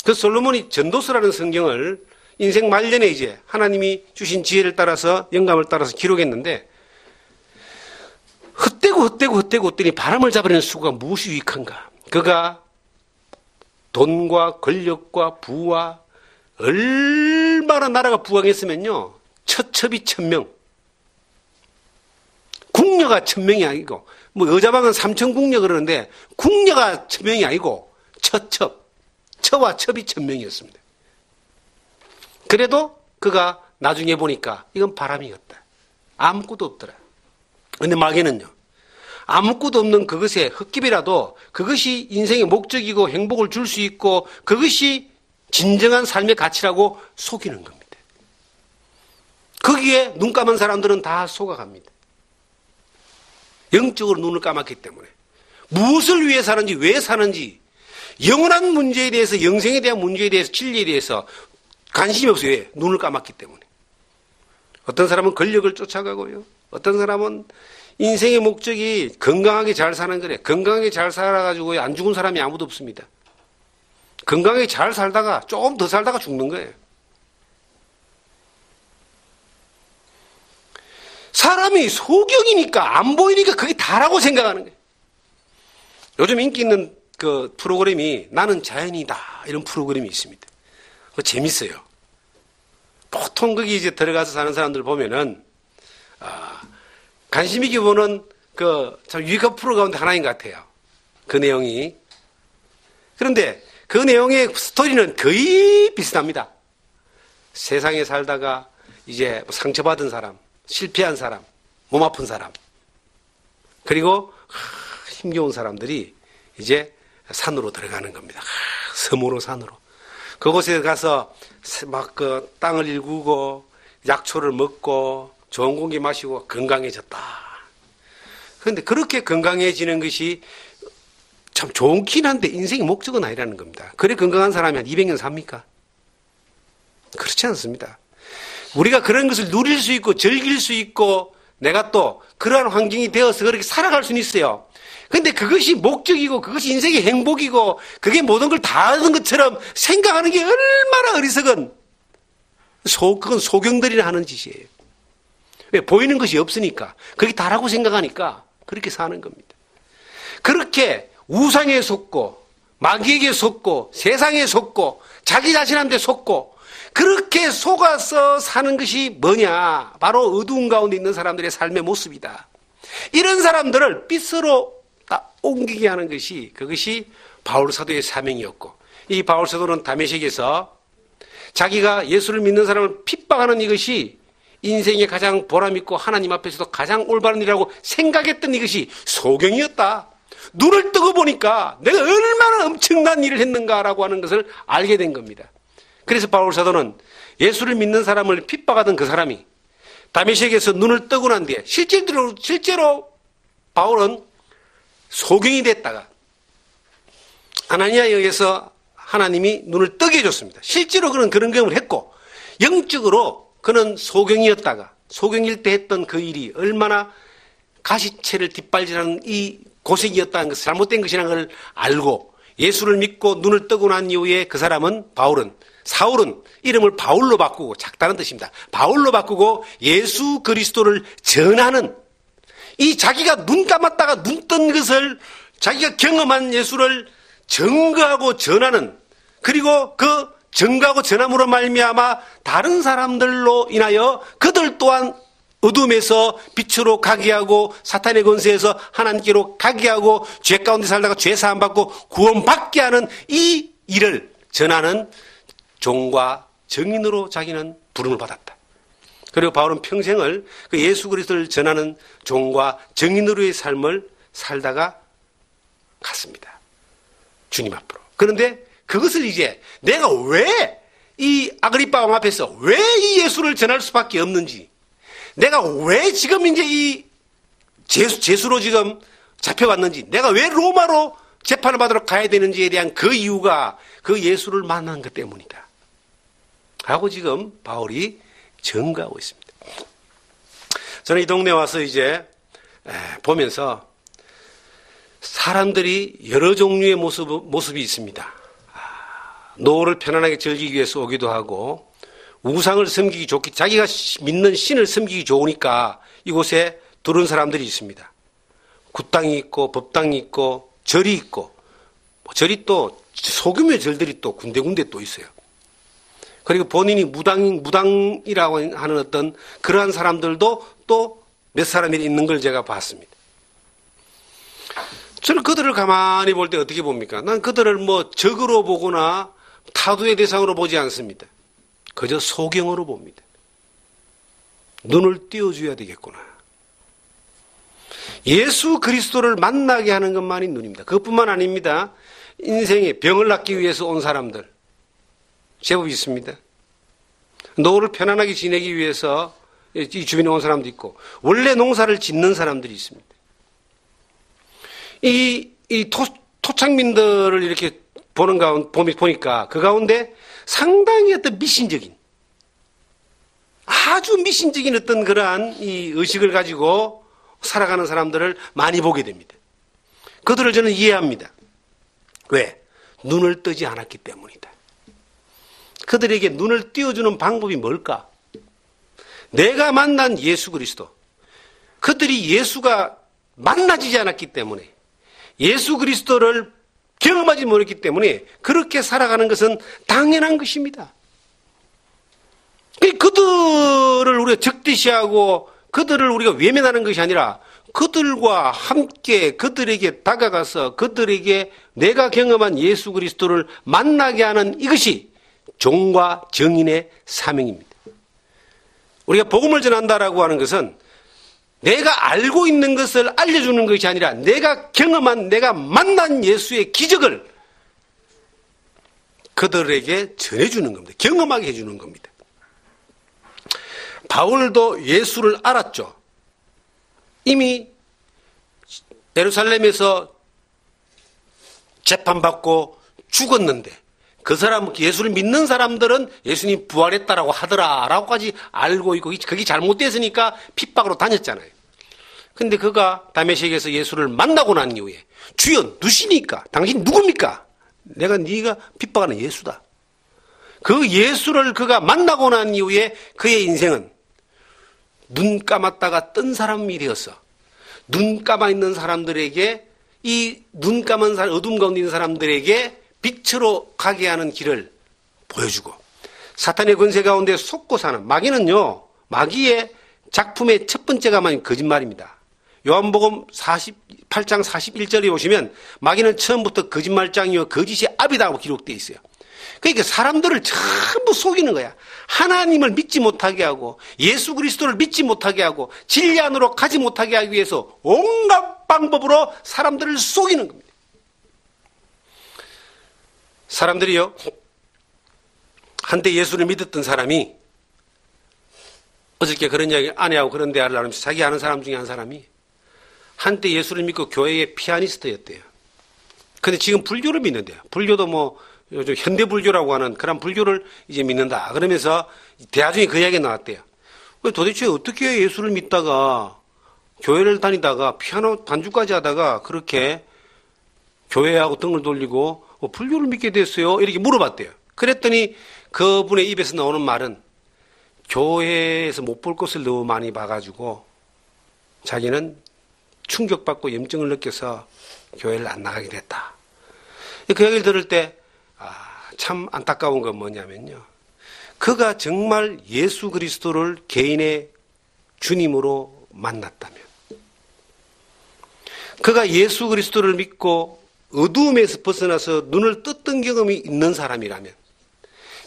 그 솔로몬이 전도서라는 성경을 인생 말년에 이제 하나님이 주신 지혜를 따라서, 영감을 따라서 기록했는데, 헛되고 했더니 바람을 잡으려는 수고가 무엇이 유익한가? 그가 돈과 권력과 부와 얼마나 나라가 부강했으면요, 처첩이 1000명, 궁녀가 1000명이 아니고, 뭐 여자방은 3000궁녀 그러는데 궁녀가 1000명이 아니고 처와 첩이 1000명이었습니다. 그래도 그가 나중에 보니까 이건 바람이었다. 아무것도 없더라. 근데 마귀는요, 아무것도 없는 그것에 흙깁이라도 그것이 인생의 목적이고 행복을 줄 수 있고 그것이 진정한 삶의 가치라고 속이는 겁니다. 거기에 눈 감은 사람들은 다 속아갑니다. 영적으로 눈을 감았기 때문에. 무엇을 위해 사는지, 왜 사는지, 영원한 문제에 대해서, 영생에 대한 문제에 대해서, 진리에 대해서 관심이 없어요. 왜? 눈을 감았기 때문에. 어떤 사람은 권력을 쫓아가고요. 어떤 사람은 인생의 목적이 건강하게 잘 사는 거래. 건강하게 잘 살아가지고 안 죽은 사람이 아무도 없습니다. 건강하게 잘 살다가 조금 더 살다가 죽는 거예요. 사람이 소경이니까 안 보이니까 그게 다라고 생각하는 거예요. 요즘 인기 있는 그 프로그램이 나는 자연이다 이런 프로그램이 있습니다. 그거 재밌어요. 보통 거기 이제 들어가서 사는 사람들 보면은 관심 있게 보는 그 참 유익한 프로 가운데 하나인 것 같아요. 그 내용이. 그런데 그 내용의 스토리는 거의 비슷합니다. 세상에 살다가 이제 상처받은 사람, 실패한 사람, 몸 아픈 사람, 그리고 힘겨운 사람들이 이제 산으로 들어가는 겁니다. 섬으로 산으로. 그곳에 가서 막 그 땅을 일구고 약초를 먹고 좋은 공기 마시고 건강해졌다. 그런데 그렇게 건강해지는 것이 참 좋긴 한데 인생의 목적은 아니라는 겁니다. 그래 건강한 사람이 한 200년 삽니까? 그렇지 않습니다. 우리가 그런 것을 누릴 수 있고 즐길 수 있고 내가 또 그러한 환경이 되어서 그렇게 살아갈 수는 있어요. 근데 그것이 목적이고 그것이 인생의 행복이고 그게 모든 걸 다 하는 것처럼 생각하는 게 얼마나 어리석은 그건 소경들이나 하는 짓이에요. 왜? 보이는 것이 없으니까 그게 다라고 생각하니까 그렇게 사는 겁니다. 그렇게 우상에 속고 마귀에게 속고 세상에 속고 자기 자신한테 속고 그렇게 속아서 사는 것이 뭐냐? 바로 어두운 가운데 있는 사람들의 삶의 모습이다. 이런 사람들을 빛으로 옮기게 하는 것이 그것이 바울 사도의 사명이었고 이 바울 사도는 다메섹에서 자기가 예수를 믿는 사람을 핍박하는 이것이 인생에 가장 보람있고 하나님 앞에서도 가장 올바른 일이라고 생각했던 이것이 소경이었다. 눈을 뜨고 보니까 내가 얼마나 엄청난 일을 했는가라고 하는 것을 알게 된 겁니다. 그래서 바울 사도는 예수를 믿는 사람을 핍박하던 그 사람이 다메섹에서 눈을 뜨고 난 뒤에 실제로 바울은 소경이 됐다가 아나니아에 의해서 하나님이 눈을 뜨게 해줬습니다. 실제로 그는 그런 경험을 했고 영적으로 그는 소경이었다가 소경일 때 했던 그 일이 얼마나 가시채를 뒷발질하는 이 고생이었다는 것을 잘못된 것이라는 걸 알고 예수를 믿고 눈을 뜨고 난 이후에 그 사람은 사울은 이름을 바울로 바꾸고 작다는 뜻입니다. 바울로 바꾸고 예수 그리스도를 전하는 이 자기가 눈 감았다가 눈 뜬 것을 자기가 경험한 예수를 증거하고 전하는 그리고 그 증거하고 전함으로 말미암아 다른 사람들로 인하여 그들 또한 어둠에서 빛으로 가게 하고 사탄의 권세에서 하나님께로 가게 하고 죄 가운데 살다가 죄 사함 받고 구원받게 하는 이 일을 전하는 종과 증인으로 자기는 부름을 받았다. 그리고 바울은 평생을 그 예수 그리스도를 전하는 종과 증인으로의 삶을 살다가 갔습니다. 주님 앞으로. 그런데 그것을 이제 내가 왜 이 아그리빠 왕 앞에서 왜 이 예수를 전할 수밖에 없는지 내가 왜 지금 이제 이 죄수로 지금 잡혀왔는지 내가 왜 로마로 재판을 받으러 가야 되는지에 대한 그 이유가 그 예수를 만난 것 때문이다. 하고 지금 바울이 증거하고 있습니다. 저는 이 동네 와서 이제 보면서 사람들이 여러 종류의 모습이 있습니다. 노후를 편안하게 즐기기 위해서 오기도 하고 우상을 섬기기 좋기 자기가 믿는 신을 섬기기 좋으니까 이곳에 들어온 사람들이 있습니다. 굿당이 있고 법당이 있고 절이 있고 절이 또 소규모의 절들이 또 군데군데 또 있어요. 그리고 본인이 무당이라고 하는 어떤 그러한 사람들도 또 몇 사람이 있는 걸 제가 봤습니다. 저는 그들을 가만히 볼 때 어떻게 봅니까? 난 그들을 뭐 적으로 보거나 타도의 대상으로 보지 않습니다. 그저 소경으로 봅니다. 눈을 띄워줘야 되겠구나. 예수 그리스도를 만나게 하는 것만이 눈입니다. 그것뿐만 아닙니다. 인생에 병을 낫기 위해서 온 사람들, 제법 있습니다. 노후를 편안하게 지내기 위해서 이 주변에 온 사람도 있고, 원래 농사를 짓는 사람들이 있습니다. 이 토착민들을 이렇게 보니까 그 가운데 상당히 어떤 미신적인, 아주 미신적인 어떤 그러한 이 의식을 가지고 살아가는 사람들을 많이 보게 됩니다. 그들을 저는 이해합니다. 왜? 눈을 뜨지 않았기 때문이다. 그들에게 눈을 띄워주는 방법이 뭘까? 내가 만난 예수 그리스도. 그들이 예수가 만나지지 않았기 때문에, 예수 그리스도를 경험하지 못했기 때문에 그렇게 살아가는 것은 당연한 것입니다. 그들을 우리가 적대시하고 그들을 우리가 외면하는 것이 아니라 그들과 함께 그들에게 다가가서 그들에게 내가 경험한 예수 그리스도를 만나게 하는 이것이 종과 정인의 사명입니다. 우리가 복음을 전한다라고 하는 것은 내가 알고 있는 것을 알려주는 것이 아니라 내가 경험한, 내가 만난 예수의 기적을 그들에게 전해주는 겁니다. 경험하게 해주는 겁니다. 바울도 예수를 알았죠. 이미 예루살렘에서 재판받고 죽었는데 그 사람, 예수를 믿는 사람들은 예수님 부활했다라고 하더라라고까지 알고 있고, 그게 잘못됐으니까 핍박으로 다녔잖아요. 근데 그가 다메섹에서 예수를 만나고 난 이후에 주여 누시니까? 당신 누굽니까? 내가 네가 핍박하는 예수다. 그 예수를 그가 만나고 난 이후에 그의 인생은 눈 감았다가 뜬 사람이 되었어. 눈 감아 있는 사람들에게, 이 눈 감은 사람, 어둠 가운데 있는 사람들에게 빛으로 가게 하는 길을 보여주고, 사탄의 권세 가운데 속고 사는, 마귀는요, 마귀의 작품의 첫 번째가 거짓말입니다. 요한복음 48장 41절에 보시면 마귀는 처음부터 거짓말장이요 거짓의 압이라고 기록되어 있어요. 그러니까 사람들을 전부 속이는 거야. 하나님을 믿지 못하게 하고 예수 그리스도를 믿지 못하게 하고 진리 안으로 가지 못하게 하기 위해서 온갖 방법으로 사람들을 속이는 겁니다. 사람들이요, 한때 예수를 믿었던 사람이 어저께 그런 이야기 아내하고 그런 대화를 나누면서 자기 아는 사람 중에 한 사람이 한때 예수를 믿고 교회의 피아니스트였대요. 근데 지금 불교를 믿는데요. 불교도 뭐 요즘 현대 불교라고 하는 그런 불교를 이제 믿는다. 그러면서 대화 중에 그 이야기가 나왔대요. 도대체 어떻게 예수를 믿다가 교회를 다니다가 피아노 반주까지 하다가 그렇게 교회하고 등을 돌리고 불교를 믿게 됐어요? 이렇게 물어봤대요. 그랬더니 그분의 입에서 나오는 말은 교회에서 못 볼 것을 너무 많이 봐가지고 자기는 충격받고 염증을 느껴서 교회를 안 나가게 됐다. 그 얘기를 들을 때 참 안타까운 건 뭐냐면요, 그가 정말 예수 그리스도를 개인의 주님으로 만났다면, 그가 예수 그리스도를 믿고 어두움에서 벗어나서 눈을 떴던 경험이 있는 사람이라면,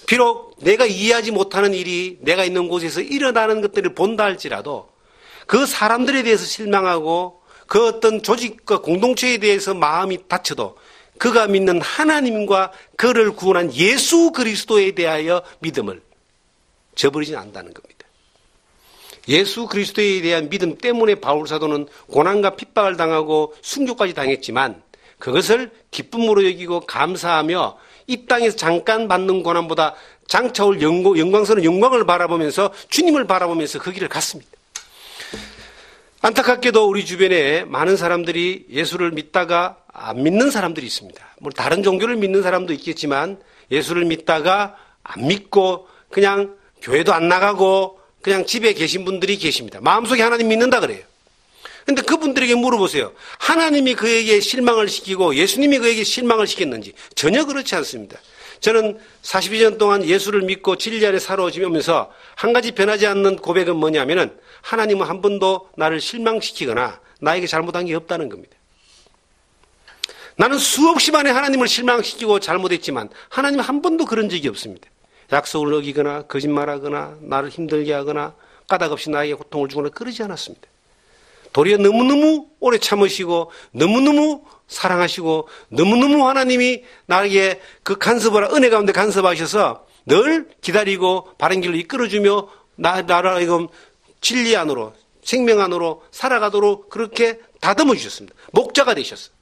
비록 내가 이해하지 못하는 일이 내가 있는 곳에서 일어나는 것들을 본다 할지라도 그 사람들에 대해서 실망하고 그 어떤 조직과 공동체에 대해서 마음이 다쳐도 그가 믿는 하나님과 그를 구원한 예수 그리스도에 대하여 믿음을 저버리지 않는다는 겁니다. 예수 그리스도에 대한 믿음 때문에 바울 사도는 고난과 핍박을 당하고 순교까지 당했지만 그것을 기쁨으로 여기고 감사하며 이 땅에서 잠깐 받는 고난보다 장차 올 영광스러운 영광을 바라보면서 주님을 바라보면서 그 길을 갔습니다. 안타깝게도 우리 주변에 많은 사람들이 예수를 믿다가 안 믿는 사람들이 있습니다. 물론 다른 종교를 믿는 사람도 있겠지만 예수를 믿다가 안 믿고 그냥 교회도 안 나가고 그냥 집에 계신 분들이 계십니다. 마음속에 하나님 믿는다 그래요. 그런데 그분들에게 물어보세요. 하나님이 그에게 실망을 시키고 예수님이 그에게 실망을 시켰는지? 전혀 그렇지 않습니다. 저는 42년 동안 예수를 믿고 진리 안에 살아오면서 한 가지 변하지 않는 고백은 뭐냐면은 하나님은 한 번도 나를 실망시키거나 나에게 잘못한 게 없다는 겁니다. 나는 수없이 많이 하나님을 실망시키고 잘못했지만 하나님은 한 번도 그런 적이 없습니다. 약속을 어기거나 거짓말하거나 나를 힘들게 하거나 까닭없이 나에게 고통을 주거나 그러지 않았습니다. 도리어 너무너무 오래 참으시고 너무너무 사랑하시고 너무너무 하나님이 나에게 그 간섭을 은혜 가운데 간섭하셔서 늘 기다리고 바른 길로 이끌어주며 나를 이금 진리 안으로 생명 안으로 살아가도록 그렇게 다듬어 주셨습니다. 목자가 되셨어요.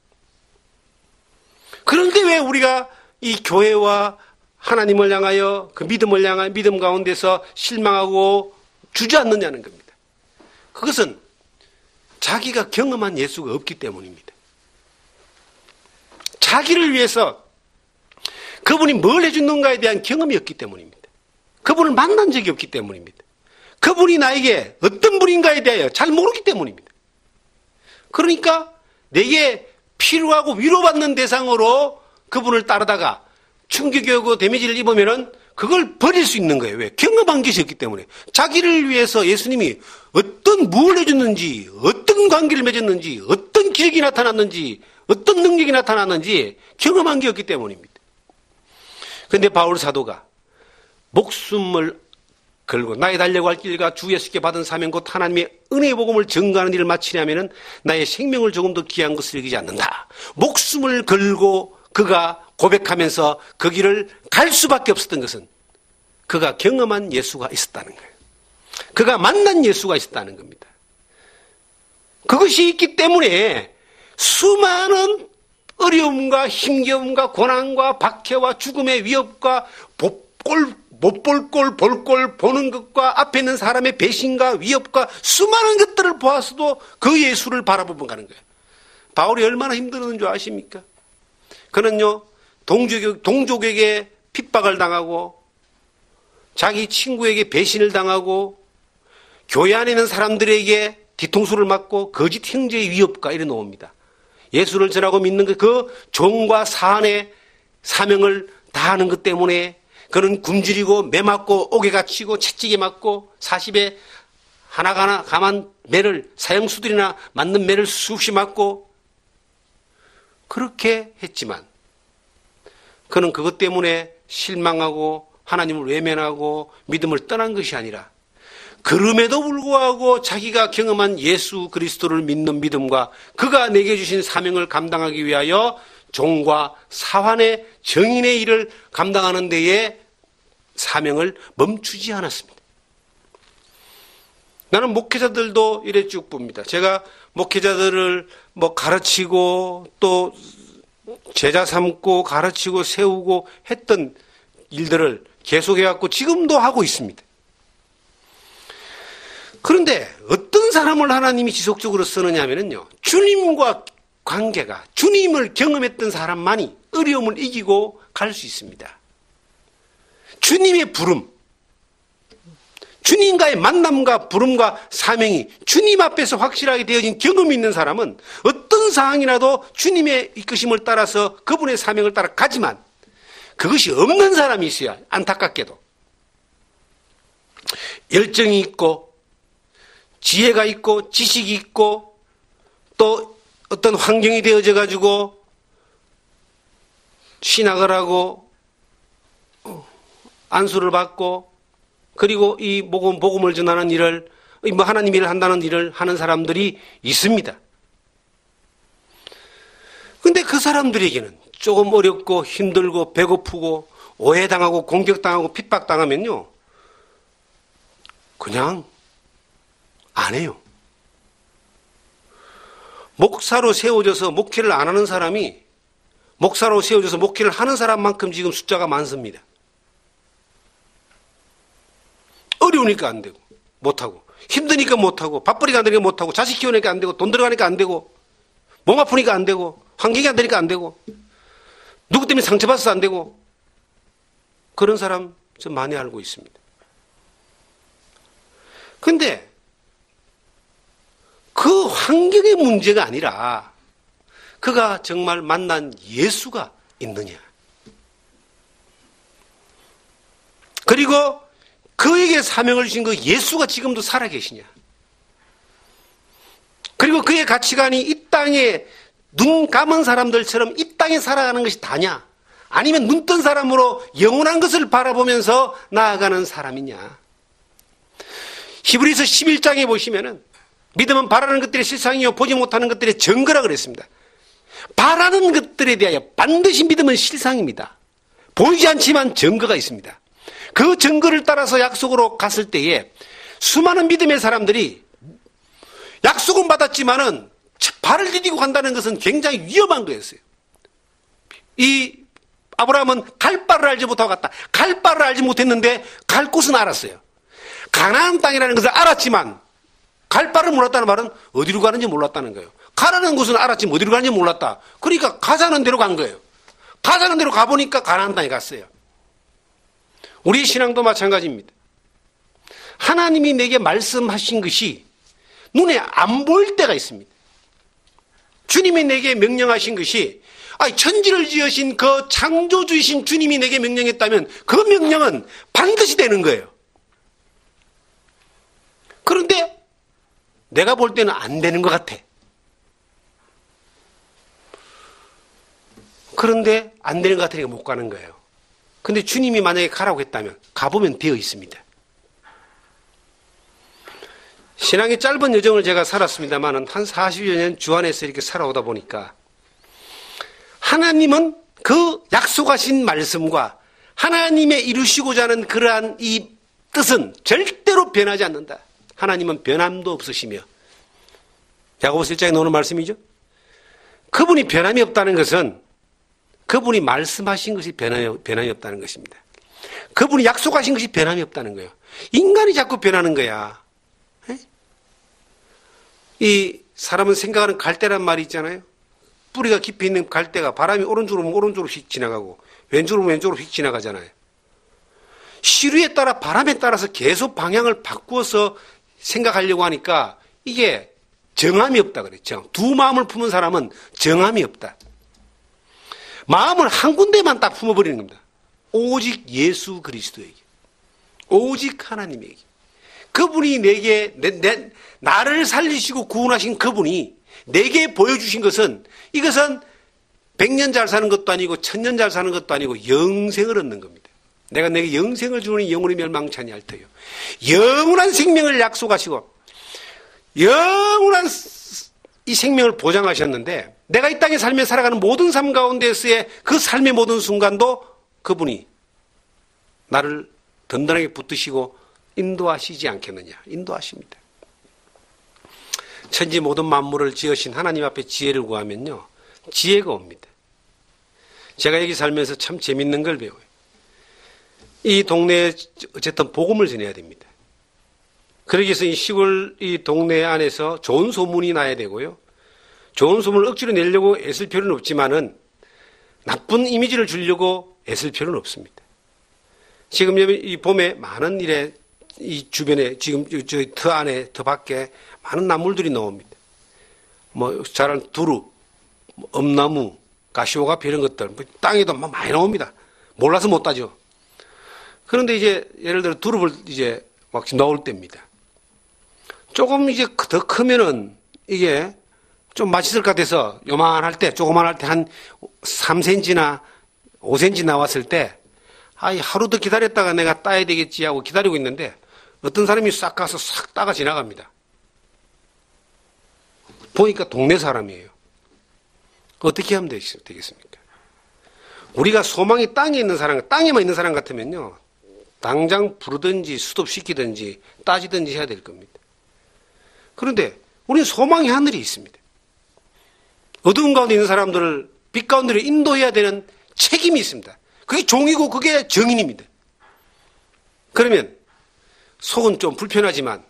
그런데 왜 우리가 이 교회와 하나님을 향하여 그 믿음을 향하여 믿음 가운데서 실망하고 주저앉느냐는 겁니다. 그것은 자기가 경험한 예수가 없기 때문입니다. 자기를 위해서 그분이 뭘 해주는가에 대한 경험이 없기 때문입니다. 그분을 만난 적이 없기 때문입니다. 그분이 나에게 어떤 분인가에 대하여 잘 모르기 때문입니다. 그러니까 내게 필요하고 위로받는 대상으로 그분을 따르다가 충격이 오고 데미지를 입으면은 그걸 버릴 수 있는 거예요. 왜? 경험한 것이 없기 때문에. 자기를 위해서 예수님이 어떤 무엇을 해줬는지, 어떤 관계를 맺었는지, 어떤 기억이 나타났는지, 어떤 능력이 나타났는지 경험한 게 없기 때문입니다. 그런데 바울 사도가 목숨을 걸고 나의 달려갈 길과 주 예수께 받은 사명 곧 하나님의 은혜의 복음을 증거하는 일을 마치려면 나의 생명을 조금 더 귀한 것을 여기지 않는다. 목숨을 걸고 그가 고백하면서 그 길을 갈 수밖에 없었던 것은 그가 경험한 예수가 있었다는 거예요. 그가 만난 예수가 있었다는 겁니다. 그것이 있기 때문에 수많은 어려움과 힘겨움과 고난과 박해와 죽음의 위협과 못 볼 꼴, 볼 꼴, 보는 것과 앞에 있는 사람의 배신과 위협과 수많은 것들을 보았어도 그 예수를 바라보며 가는 거예요. 바울이 얼마나 힘들었는 줄 아십니까? 그는요, 동족에게 핍박을 당하고 자기 친구에게 배신을 당하고 교회 안에 있는 사람들에게 뒤통수를 맞고 거짓 형제의 위협과 이래 놓습니다. 예수를 전하고 믿는 그 종과 사안의 사명을 다하는 것 때문에 그는 굶주리고 매 맞고 옥에 갇히고 채찍에 맞고 40에 하나 감한 매를 사형수들이나 맞는 매를 수없이 맞고 그렇게 했지만 그는 그것 때문에 실망하고 하나님을 외면하고 믿음을 떠난 것이 아니라 그럼에도 불구하고 자기가 경험한 예수 그리스도를 믿는 믿음과 그가 내게 주신 사명을 감당하기 위하여 종과 사환의 정인의 일을 감당하는 데에 사명을 멈추지 않았습니다. 나는 목회자들도 이래 쭉 봅니다. 제가 목회자들을 가르치고 또 제자 삼고 가르치고 세우고 했던 일들을 계속해왔고 지금도 하고 있습니다. 그런데 어떤 사람을 하나님이 지속적으로 쓰느냐면요, 주님과 관계가 주님을 경험했던 사람만이 어려움을 이기고 갈 수 있습니다. 주님의 부름, 주님과의 만남과 부름과 사명이 주님 앞에서 확실하게 되어진 경험이 있는 사람은 어떤 상황이라도 주님의 이끄심을 따라서 그분의 사명을 따라 가지만 그것이 없는 사람이 있어야 안타깝게도 열정이 있고 지혜가 있고 지식이 있고 또 어떤 환경이 되어져 가지고 신학을 하고 안수를 받고 그리고 이 복음을 전하는 일을 하나님 일을 한다는 일을 하는 사람들이 있습니다. 그런데 그 사람들에게는 조금 어렵고 힘들고 배고프고 오해당하고 공격당하고 핍박당하면요 그냥 안 해요. 목사로 세워져서 목회를 안 하는 사람이 목사로 세워져서 목회를 하는 사람만큼 지금 숫자가 많습니다. 어려우니까 안 되고 못하고 힘드니까 못하고 밥벌이가 안 되니까 못하고 자식 키우니까 안 되고 돈 들어가니까 안 되고 몸 아프니까 안 되고 환경이 안 되니까 안 되고 누구 때문에 상처받아서 안 되고 그런 사람 좀 많이 알고 있습니다. 그런데 그 환경의 문제가 아니라 그가 정말 만난 예수가 있느냐 그리고 그에게 사명을 주신 그 예수가 지금도 살아계시냐 그리고 그의 가치관이 이 땅에 눈 감은 사람들처럼 이 땅에 살아가는 것이 다냐 아니면 눈 뜬 사람으로 영원한 것을 바라보면서 나아가는 사람이냐. 히브리서 11장에 보시면은 믿음은 바라는 것들의 실상이요 보지 못하는 것들의 증거라 그랬습니다. 바라는 것들에 대하여 반드시 믿음은 실상입니다. 보이지 않지만 증거가 있습니다. 그 증거를 따라서 약속으로 갔을 때에 수많은 믿음의 사람들이 약속은 받았지만은 발을 디디고 간다는 것은 굉장히 위험한 거였어요. 이 아브라함은 갈 바를 알지 못하고 갔다. 갈 바를 알지 못했는데 갈 곳은 알았어요. 가나안 땅이라는 것을 알았지만 갈 바를 몰랐다는 말은 어디로 가는지 몰랐다는 거예요. 가라는 곳은 알았지만 어디로 가는지 몰랐다. 그러니까 가자는 대로 간 거예요. 가자는 대로 가보니까 가나안 땅에 갔어요. 우리 신앙도 마찬가지입니다. 하나님이 내게 말씀하신 것이 눈에 안 보일 때가 있습니다. 주님이 내게 명령하신 것이 천지를 지으신 그 창조주이신 주님이 내게 명령했다면 그 명령은 반드시 되는 거예요. 그런데 내가 볼 때는 안 되는 것 같아. 그런데 안 되는 것 같으니까 못 가는 거예요. 근데 주님이 만약에 가라고 했다면 가보면 되어 있습니다. 신앙의 짧은 여정을 제가 살았습니다만 한 40여 년 주 안에서 이렇게 살아오다 보니까 하나님은 그 약속하신 말씀과 하나님의 이루시고자 하는 그러한 이 뜻은 절대로 변하지 않는다. 하나님은 변함도 없으시며 야고보서 1장에 나오는 말씀이죠. 그분이 변함이 없다는 것은 그분이 말씀하신 것이 변함이 없다는 것입니다. 그분이 약속하신 것이 변함이 없다는 거예요. 인간이 자꾸 변하는 거야. 이 사람은 생각하는 갈대란 말이 있잖아요. 뿌리가 깊이 있는 갈대가 바람이 오른쪽으로 오면 오른쪽으로 휙 지나가고 왼쪽으로 오면 왼쪽으로 휙 지나가잖아요. 시류에 따라 바람에 따라서 계속 방향을 바꾸어서 생각하려고 하니까 이게 정함이 없다 그랬죠. 두 마음을 품은 사람은 정함이 없다. 마음을 한 군데만 딱 품어버리는 겁니다. 오직 예수 그리스도에게. 오직 하나님에게. 그분이 내게 나를 살리시고 구원하신 그분이 내게 보여주신 것은 이것은 100년 잘 사는 것도 아니고 1000년 잘 사는 것도 아니고 영생을 얻는 겁니다. 내가 내게 영생을 주는 영혼이 멸망치 아니할 터요. 영원한 생명을 약속하시고 영원한 이 생명을 보장하셨는데 내가 이 땅에 살며 살아가는 모든 삶 가운데서의 그 삶의 모든 순간도 그분이 나를 든든하게 붙드시고 인도하시지 않겠느냐. 인도하십니다. 천지 모든 만물을 지으신 하나님 앞에 지혜를 구하면요. 지혜가 옵니다. 제가 여기 살면서 참 재밌는 걸 배워요. 이 동네에 어쨌든 복음을 전해야 됩니다. 그러기 위해서 이 시골 이 동네 안에서 좋은 소문이 나야 되고요. 좋은 소문을 억지로 내려고 애쓸 필요는 없지만은 나쁜 이미지를 주려고 애쓸 필요는 없습니다. 지금 이 봄에 많은 일에 이 주변에 지금 저희 터 안에 터 밖에 많은 나물들이 나옵니다. 뭐 자란 두루, 엄나무, 가시오가피 이런 것들 땅에도 많이 나옵니다. 몰라서 못 따죠. 그런데 이제 예를 들어 두릅을 이제 막 넣을 때입니다. 조금 이제 더 크면은 이게 좀 맛있을 것 같아서 요만할 때, 조그만할 때 한 3cm나 5cm 나왔을 때 하루 더 기다렸다가 내가 따야 되겠지 하고 기다리고 있는데 어떤 사람이 싹 가서 싹 따가 지나갑니다. 보니까 동네 사람이에요. 어떻게 하면 되겠습니까? 우리가 소망이 땅에 있는 사람, 땅에만 있는 사람 같으면요. 당장 부르든지 수습시키든지 따지든지 해야 될 겁니다. 그런데 우리는 소망이 하늘에 있습니다. 어두운 가운데 있는 사람들을 빛 가운데로 인도해야 되는 책임이 있습니다. 그게 종이고 그게 정인입니다. 그러면 속은 좀 불편하지만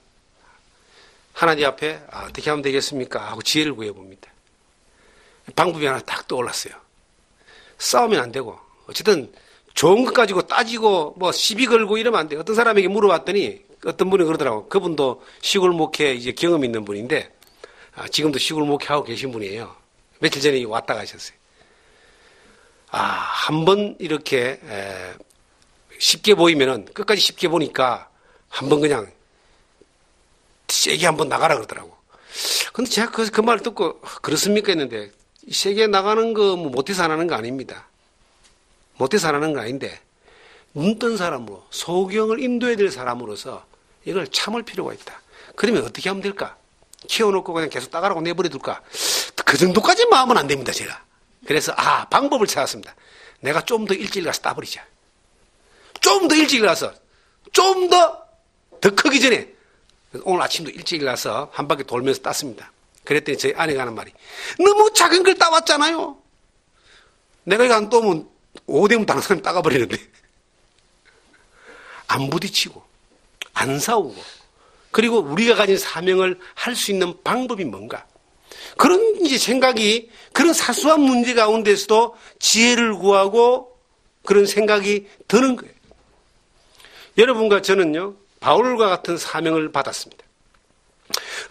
하나님 앞에 어떻게 하면 되겠습니까? 하고 지혜를 구해봅니다. 방법이 하나 딱 떠올랐어요. 싸우면 안 되고 어쨌든 좋은 것 가지고 따지고 뭐 시비 걸고 이러면 안 돼요. 어떤 사람에게 물어봤더니 어떤 분이 그러더라고. 그분도 시골 목회 이제 경험 있는 분인데 지금도 시골 목회하고 계신 분이에요. 며칠 전에 왔다 가셨어요. 한번 이렇게 쉽게 보이면은 끝까지 쉽게 보니까 한번 그냥 세게 한번 나가라 그러더라고. 근데 제가 그 말 듣고 그렇습니까 했는데 세게 나가는 거 뭐 못해서 안 하는 거 아닙니다. 못해서 안 하는 거 아닌데 눈 뜬 사람으로 소경을 인도해야 될 사람으로서 이걸 참을 필요가 있다. 그러면 어떻게 하면 될까? 키워놓고 그냥 계속 따가라고 내버려둘까? 그 정도까지 마음은 안 됩니다, 제가. 그래서 방법을 찾았습니다. 내가 좀 더 일찍 가서 따버리자. 좀 더 일찍 일어나서 좀 더 크기 전에 오늘 아침도 일찍 일어나서 한 바퀴 돌면서 땄습니다. 그랬더니 저희 아내가 하는 말이 너무 작은 걸 따왔잖아요. 내가 이거 안 떠면 오대면 다른 사람이 따가버리는데 안 부딪히고 안 싸우고 그리고 우리가 가진 사명을 할 수 있는 방법이 뭔가 그런 이제 생각이 그런 사소한 문제 가운데서도 지혜를 구하고 그런 생각이 드는 거예요. 여러분과 저는요 바울과 같은 사명을 받았습니다.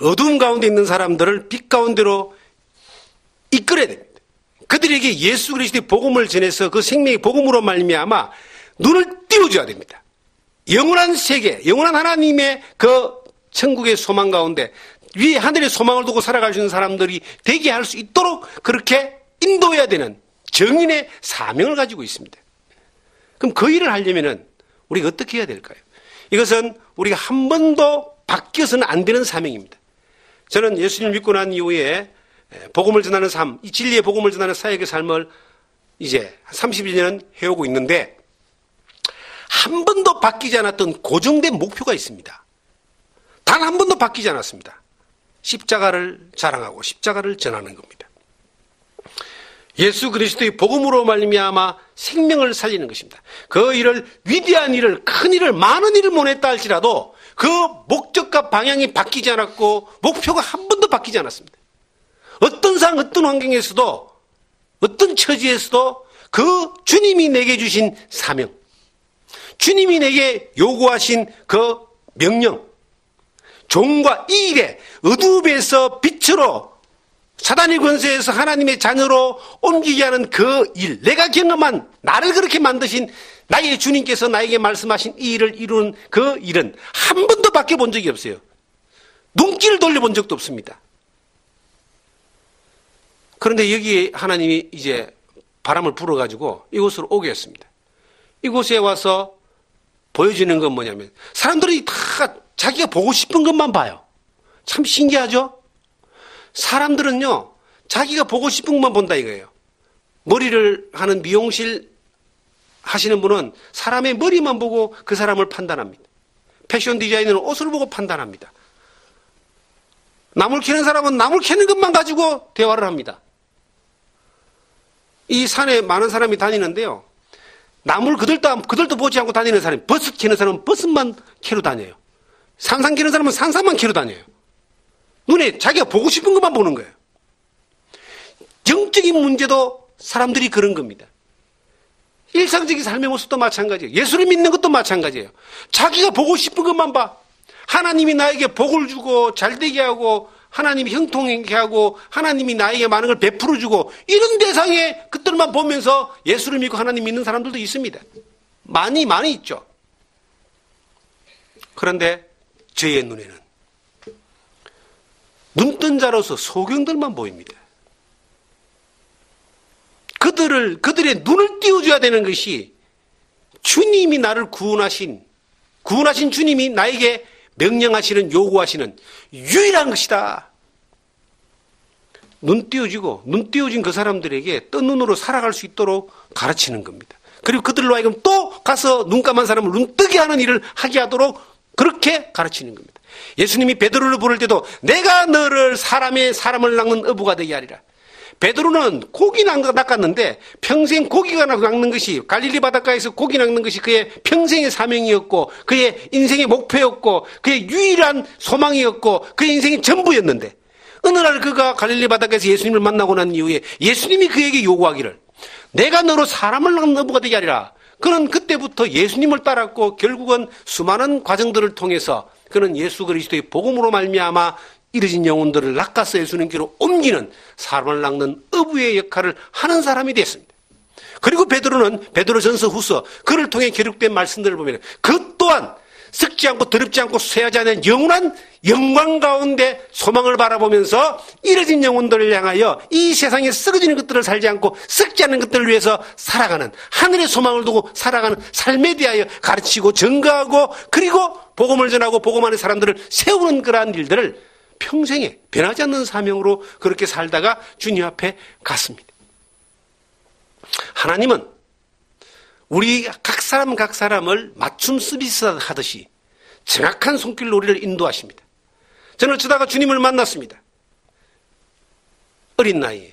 어두움 가운데 있는 사람들을 빛 가운데로 이끌어야 됩니다. 그들에게 예수 그리스도의 복음을 전해서 그 생명의 복음으로 말미암아 눈을 띄워줘야 됩니다. 영원한 세계, 영원한 하나님의 그 천국의 소망 가운데 위에 하늘의 소망을 두고 살아갈 수 있는 사람들이 되게 할 수 있도록 그렇게 인도해야 되는 정인의 사명을 가지고 있습니다. 그럼 그 일을 하려면은 우리가 어떻게 해야 될까요? 이것은 우리가 한 번도 바뀌어서는 안 되는 사명입니다. 저는 예수님을 믿고 난 이후에 복음을 전하는 삶, 이 진리의 복음을 전하는 사역의 삶을 이제 30년 해오고 있는데 한 번도 바뀌지 않았던 고정된 목표가 있습니다. 단 한 번도 바뀌지 않았습니다. 십자가를 자랑하고 십자가를 전하는 겁니다. 예수 그리스도의 복음으로 말미암아 생명을 살리는 것입니다. 그 일을 위대한 일을 큰 일을 많은 일을 못했다 할지라도 그 목적과 방향이 바뀌지 않았고 목표가 한 번도 바뀌지 않았습니다. 어떤 상황 어떤 환경에서도 어떤 처지에서도 그 주님이 내게 주신 사명 주님이 내게 요구하신 그 명령 종과 이 일에 어두움에서 빛으로 사단의 권세에서 하나님의 자녀로 옮기게 하는 그 일, 내가 경험한 나를 그렇게 만드신 나의 주님께서 나에게 말씀하신 이 일을 이루는 그 일은 한 번도 바뀌어 본 적이 없어요. 눈길을 돌려본 적도 없습니다. 그런데 여기에 하나님이 이제 바람을 불어가지고 이곳으로 오게 했습니다. 이곳에 와서 보여지는 건 뭐냐면 사람들이 다 자기가 보고 싶은 것만 봐요. 참 신기하죠? 사람들은요 자기가 보고 싶은 것만 본다 이거예요. 머리를 하는 미용실 하시는 분은 사람의 머리만 보고 그 사람을 판단합니다. 패션 디자이너는 옷을 보고 판단합니다. 나물 캐는 사람은 나물 캐는 것만 가지고 대화를 합니다. 이 산에 많은 사람이 다니는데요. 나물 그들도 보지 않고 다니는 사람이 버섯 캐는 사람은 버섯만 캐러 다녀요. 산삼 캐는 사람은 산삼만 캐러 다녀요. 눈에 자기가 보고 싶은 것만 보는 거예요. 영적인 문제도 사람들이 그런 겁니다. 일상적인 삶의 모습도 마찬가지예요. 예수를 믿는 것도 마찬가지예요. 자기가 보고 싶은 것만 봐. 하나님이 나에게 복을 주고 잘되게 하고 하나님이 형통하게 하고 하나님이 나에게 많은 걸 베풀어 주고 이런 대상에 그들만 보면서 예수를 믿고 하나님 믿는 사람들도 있습니다. 많이 있죠. 그런데 저의 눈에는 눈뜬 자로서 소경들만 보입니다. 그들의 눈을 띄워줘야 되는 것이 주님이 나를 구원하신 주님이 나에게 명령하시는 요구하시는 유일한 것이다. 눈 띄워진 그 사람들에게 뜬 눈으로 살아갈 수 있도록 가르치는 겁니다. 그리고 그들로 하여금 또 가서 눈 감은 사람을 눈 뜨게 하는 일을 하게 하도록 그렇게 가르치는 겁니다. 예수님이 베드로를 부를 때도 내가 너를 사람을 낚는 어부가 되게 하리라. 베드로는 고기 낚았는데 평생 고기가 낚는 것이 갈릴리 바닷가에서 고기 낚는 것이 그의 평생의 사명이었고 그의 인생의 목표였고 그의 유일한 소망이었고 그의 인생의 전부였는데 어느 날 그가 갈릴리 바닷가에서 예수님을 만나고 난 이후에 예수님이 그에게 요구하기를 내가 너로 사람을 낚는 어부가 되게 하리라. 그는 그때부터 예수님을 따랐고 결국은 수많은 과정들을 통해서 그는 예수 그리스도의 복음으로 말미암아 잃어진 영혼들을 낚아서 예수님께로 옮기는 사람을 낚는 어부의 역할을 하는 사람이 됐습니다. 그리고 베드로는 베드로전서 후서 그를 통해 기록된 말씀들을 보면 그 또한 썩지 않고 더럽지 않고 쇠하지 않은 영원한 영광 가운데 소망을 바라보면서 잃어진 영혼들을 향하여 이 세상에 썩어지는 것들을 살지 않고 썩지 않는 것들을 위해서 살아가는 하늘의 소망을 두고 살아가는 삶에 대하여 가르치고 증거하고 그리고 복음을 전하고 복음 안의 사람들을 세우는 그러한 일들을 평생에 변하지 않는 사명으로 그렇게 살다가 주님 앞에 갔습니다. 하나님은 우리 각 사람을 맞춤 서비스 하듯이 정확한 손길로 우리를 인도하십니다. 저는 어쩌다가 주님을 만났습니다. 어린 나이에.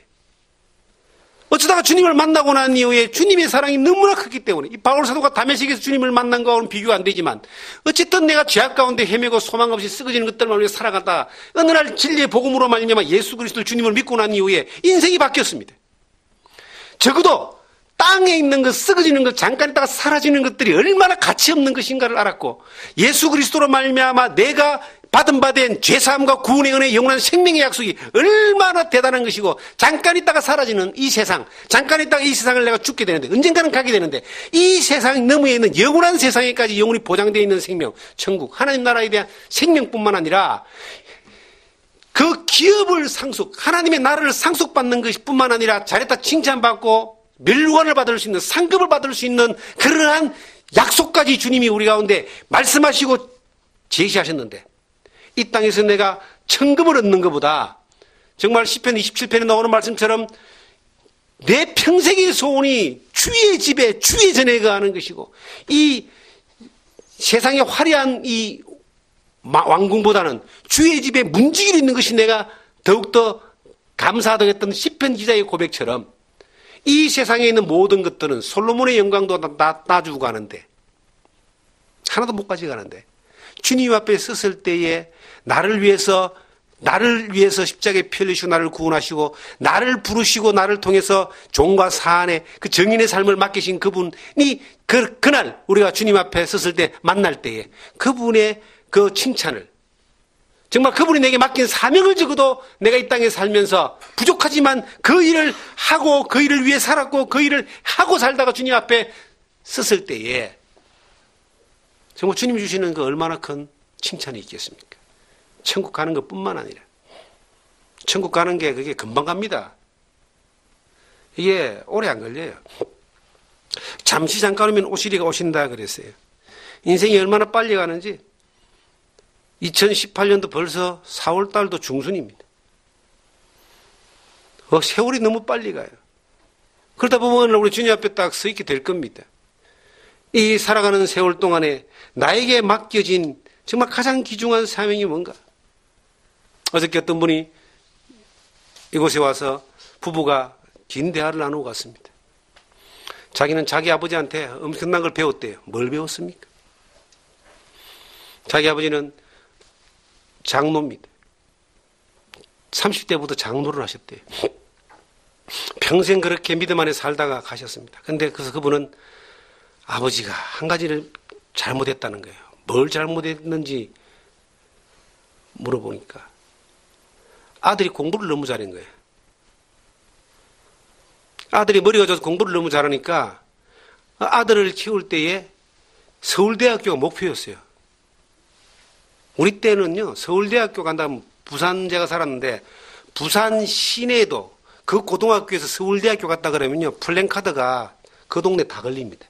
어쩌다가 주님을 만나고 난 이후에 주님의 사랑이 너무나 크기 때문에 이 바울 사도가 다메섹에서 주님을 만난 거하고는 비교가 안 되지만 어쨌든 내가 죄악 가운데 헤매고 소망 없이 썩어지는 것들만 위해 살아가다 어느 날 진리의 복음으로 말미암아 예수 그리스도를 주님을 믿고 난 이후에 인생이 바뀌었습니다. 적어도 땅에 있는 것, 썩어지는 것, 잠깐 있다가 사라지는 것들이 얼마나 가치 없는 것인가를 알았고 예수 그리스도로 말미암아 내가 받은 바 된 죄사함과 구원의 은혜, 영원한 생명의 약속이 얼마나 대단한 것이고 잠깐 있다가 사라지는 이 세상, 잠깐 있다가 이 세상을 내가 죽게 되는데 언젠가는 가게 되는데 이 세상 너머에 있는 영원한 세상에까지 영원히 보장되어 있는 생명, 천국, 하나님 나라에 대한 생명뿐만 아니라 그 기업을 하나님의 나라를 상속받는 것뿐만 아니라 잘했다 칭찬받고 멸관을 받을 수 있는 상급을 받을 수 있는 그러한 약속까지 주님이 우리 가운데 말씀하시고 제시하셨는데 이 땅에서 내가 천금을 얻는 것보다 정말 시편 27편에 나오는 말씀처럼 내 평생의 소원이 주의 집에 주의 전에 거하는 것이고 이 세상의 화려한 이 왕궁보다는 주의 집에 문지기로 있는 것이 내가 더욱더 감사하다고 했던 시편 기자의 고백처럼 이 세상에 있는 모든 것들은 솔로몬의 영광도 다 놔주고 가는데 하나도 못 가져가는데 주님 앞에 섰을 때에 나를 위해서 십자가에 피 흘리시고 나를 구원하시고 나를 부르시고 나를 통해서 종과 사안의 그 정인의 삶을 맡기신 그분이 그날 우리가 주님 앞에 섰을 때 만날 때에 그분의 그 칭찬을 정말 그분이 내게 맡긴 사명을 적어도 내가 이 땅에 살면서 부족하지만 그 일을 하고 그 일을 위해 살았고 그 일을 하고 살다가 주님 앞에 섰을 때에 정말 주님이 주시는 그 얼마나 큰 칭찬이 있겠습니까? 천국 가는 것뿐만 아니라 천국 가는 게 그게 금방 갑니다. 이게 오래 안 걸려요. 잠시 잠깐이면 오시리가 오신다 그랬어요. 인생이 얼마나 빨리 가는지 2018년도 벌써 4월 달도 중순입니다. 세월이 너무 빨리 가요. 그러다 보면 우리 주님 앞에 딱 서 있게 될 겁니다. 이 살아가는 세월 동안에 나에게 맡겨진 정말 가장 귀중한 사명이 뭔가? 어저께 어떤 분이 이곳에 와서 부부가 긴 대화를 나누고 갔습니다. 자기는 자기 아버지한테 엄청난 걸 배웠대요. 뭘 배웠습니까? 자기 아버지는 장로입니다. 30대부터 장로를 하셨대요. 평생 그렇게 믿음 안에 살다가 가셨습니다. 그런데 그래서 그분은 아버지가 한 가지를 잘못했다는 거예요. 뭘 잘못했는지 물어보니까 아들이 공부를 너무 잘한 거예요. 아들이 머리가 좋아서 공부를 너무 잘하니까 아들을 키울 때에 서울대학교가 목표였어요. 우리 때는요, 서울대학교 간다면 부산 제가 살았는데 부산 시내에도 그 고등학교에서 서울대학교 갔다 그러면요, 플랜카드가 그 동네 다 걸립니다.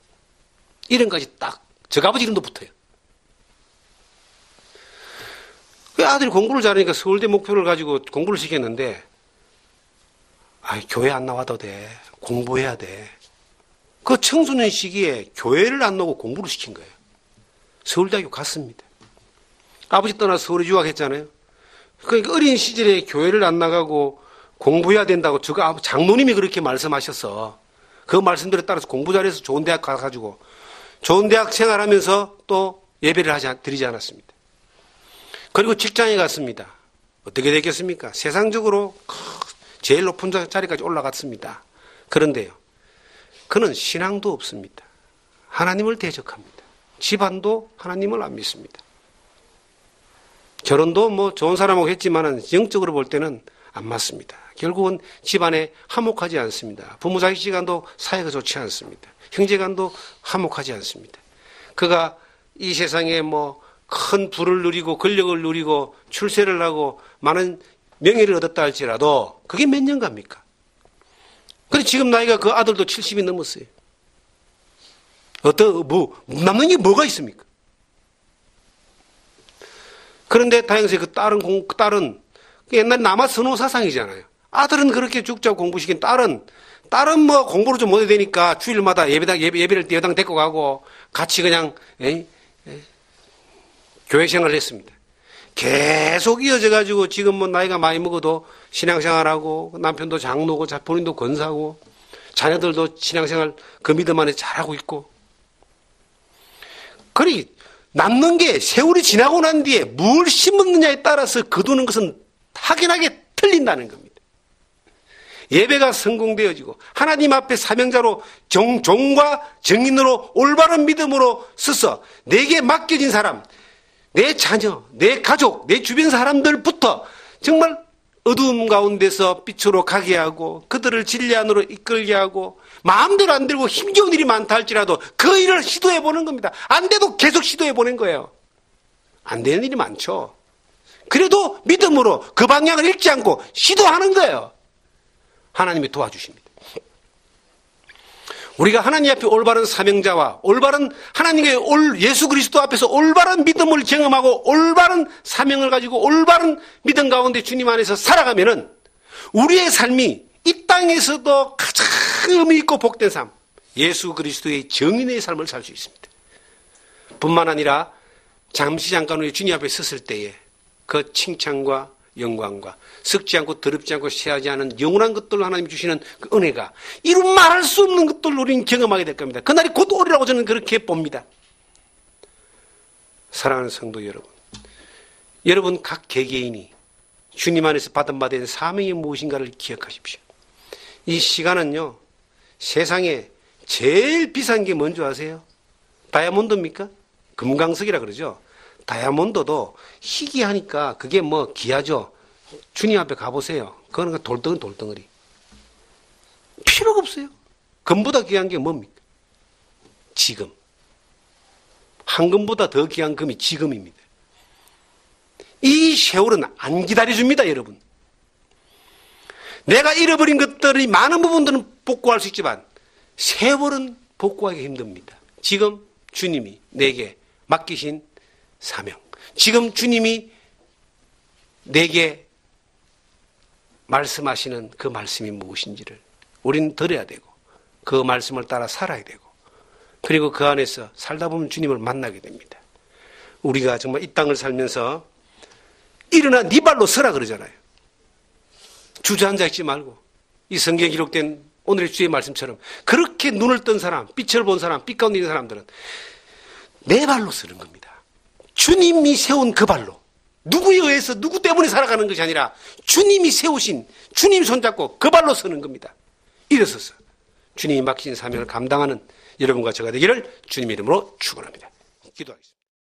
이름까지 딱, 저 아버지 이름도 붙어요. 그 아들이 공부를 잘하니까 서울대 목표를 가지고 공부를 시켰는데, 교회 안 나와도 돼. 공부해야 돼. 그 청소년 시기에 교회를 안 나오고 공부를 시킨 거예요. 서울대학교 갔습니다. 아버지 떠나서 서울에 유학했잖아요. 그러니까 어린 시절에 교회를 안 나가고 공부해야 된다고 저거 장로님이 그렇게 말씀하셔서 그 말씀들에 따라서 공부 잘해서 좋은 대학 가가지고 좋은 대학 생활하면서 또 예배를 드리지 않았습니다. 그리고 직장에 갔습니다. 어떻게 됐겠습니까? 세상적으로 제일 높은 자리까지 올라갔습니다. 그런데요, 그는 신앙도 없습니다. 하나님을 대적합니다. 집안도 하나님을 안 믿습니다. 결혼도 뭐 좋은 사람하고 했지만은 영적으로 볼 때는 안 맞습니다. 결국은 집안에 화목하지 않습니다. 부모 자식 간도 사이가 좋지 않습니다. 형제간도 화목하지 않습니다. 그가 이 세상에 뭐 큰 부를 누리고 권력을 누리고 출세를 하고 많은 명예를 얻었다 할지라도 그게 몇 년 갑니까? 근데 지금 나이가 그 아들도 70이 넘었어요. 남는 게 뭐가 있습니까? 그런데 다행히 그 딸은 옛날 남아 선호 사상이잖아요. 아들은 그렇게 죽자고 공부시킨 딸은 뭐 공부를 좀 못해야 되니까 주일마다 예배를 예당 데리고 가고 같이 그냥 교회 생활을 했습니다. 계속 이어져가지고 지금 뭐 나이가 많이 먹어도 신앙생활하고 남편도 장로고 본인도 권사고 자녀들도 신앙생활 그 믿음 안에 잘하고 있고. 그러니 남는 게 세월이 지나고 난 뒤에 뭘 심었느냐에 따라서 거두는 것은 확연하게 틀린다는 겁니다. 예배가 성공되어지고 하나님 앞에 사명자로 종과 정인으로 올바른 믿음으로 서서 내게 맡겨진 사람, 내 자녀, 내 가족, 내 주변 사람들부터 정말 어두움 가운데서 빛으로 가게 하고 그들을 진리 안으로 이끌게 하고 마음대로 안 되고 힘겨운 일이 많다 할지라도 그 일을 시도해 보는 겁니다. 안 돼도 계속 시도해 보는 거예요. 안 되는 일이 많죠. 그래도 믿음으로 그 방향을 잃지 않고 시도하는 거예요. 하나님이 도와주십니다. 우리가 하나님 앞에 올바른 사명자와 올바른 하나님의 예수 그리스도 앞에서 올바른 믿음을 경험하고 올바른 사명을 가지고 올바른 믿음 가운데 주님 안에서 살아가면은 우리의 삶이 이 땅에서도 가장 의미 있고 복된 삶, 예수 그리스도의 정인의 삶을 살 수 있습니다. 뿐만 아니라 잠깐 우리 주님 앞에 섰을 때에 그 칭찬과 영광과 썩지 않고 더럽지 않고 쇠하지 않은 영원한 것들로 하나님이 주시는 그 은혜가 이루 말할 수 없는 것들로 우리는 경험하게 될 겁니다. 그날이 곧 오리라고 저는 그렇게 봅니다. 사랑하는 성도 여러분, 여러분 각 개개인이 주님 안에서 받은 바된 사명이 무엇인가를 기억하십시오. 이 시간은요, 세상에 제일 비싼 게 뭔지 아세요? 다이아몬드입니까? 금강석이라 그러죠. 다이아몬드도 희귀하니까 그게 뭐 귀하죠. 주님 앞에 가보세요. 그거는 돌덩어리. 필요가 없어요. 금보다 귀한 게 뭡니까? 지금. 황금보다 더 귀한 금이 지금입니다. 이 세월은 안 기다려줍니다, 여러분. 내가 잃어버린 것들이 많은 부분들은 복구할 수 있지만 세월은 복구하기 힘듭니다. 지금 주님이 내게 맡기신 사명. 지금 주님이 내게 말씀하시는 그 말씀이 무엇인지를 우리는 들어야 되고 그 말씀을 따라 살아야 되고 그리고 그 안에서 살다 보면 주님을 만나게 됩니다. 우리가 정말 이 땅을 살면서 일어나 네 발로 서라 그러잖아요. 주저앉아 있지 말고 이 성경에 기록된 오늘의 주의 말씀처럼 그렇게 눈을 뜬 사람, 빛을 본 사람, 빛 가운데 있는 사람들은 내 발로 서는 겁니다. 주님이 세운 그 발로 누구에 의해서 누구 때문에 살아가는 것이 아니라 주님이 세우신 주님 손잡고 그 발로 서는 겁니다. 일어서서 주님이 맡기신 사명을 감당하는 여러분과 저가 되기를 주님 이름으로 축원합니다. 기도하겠습니다.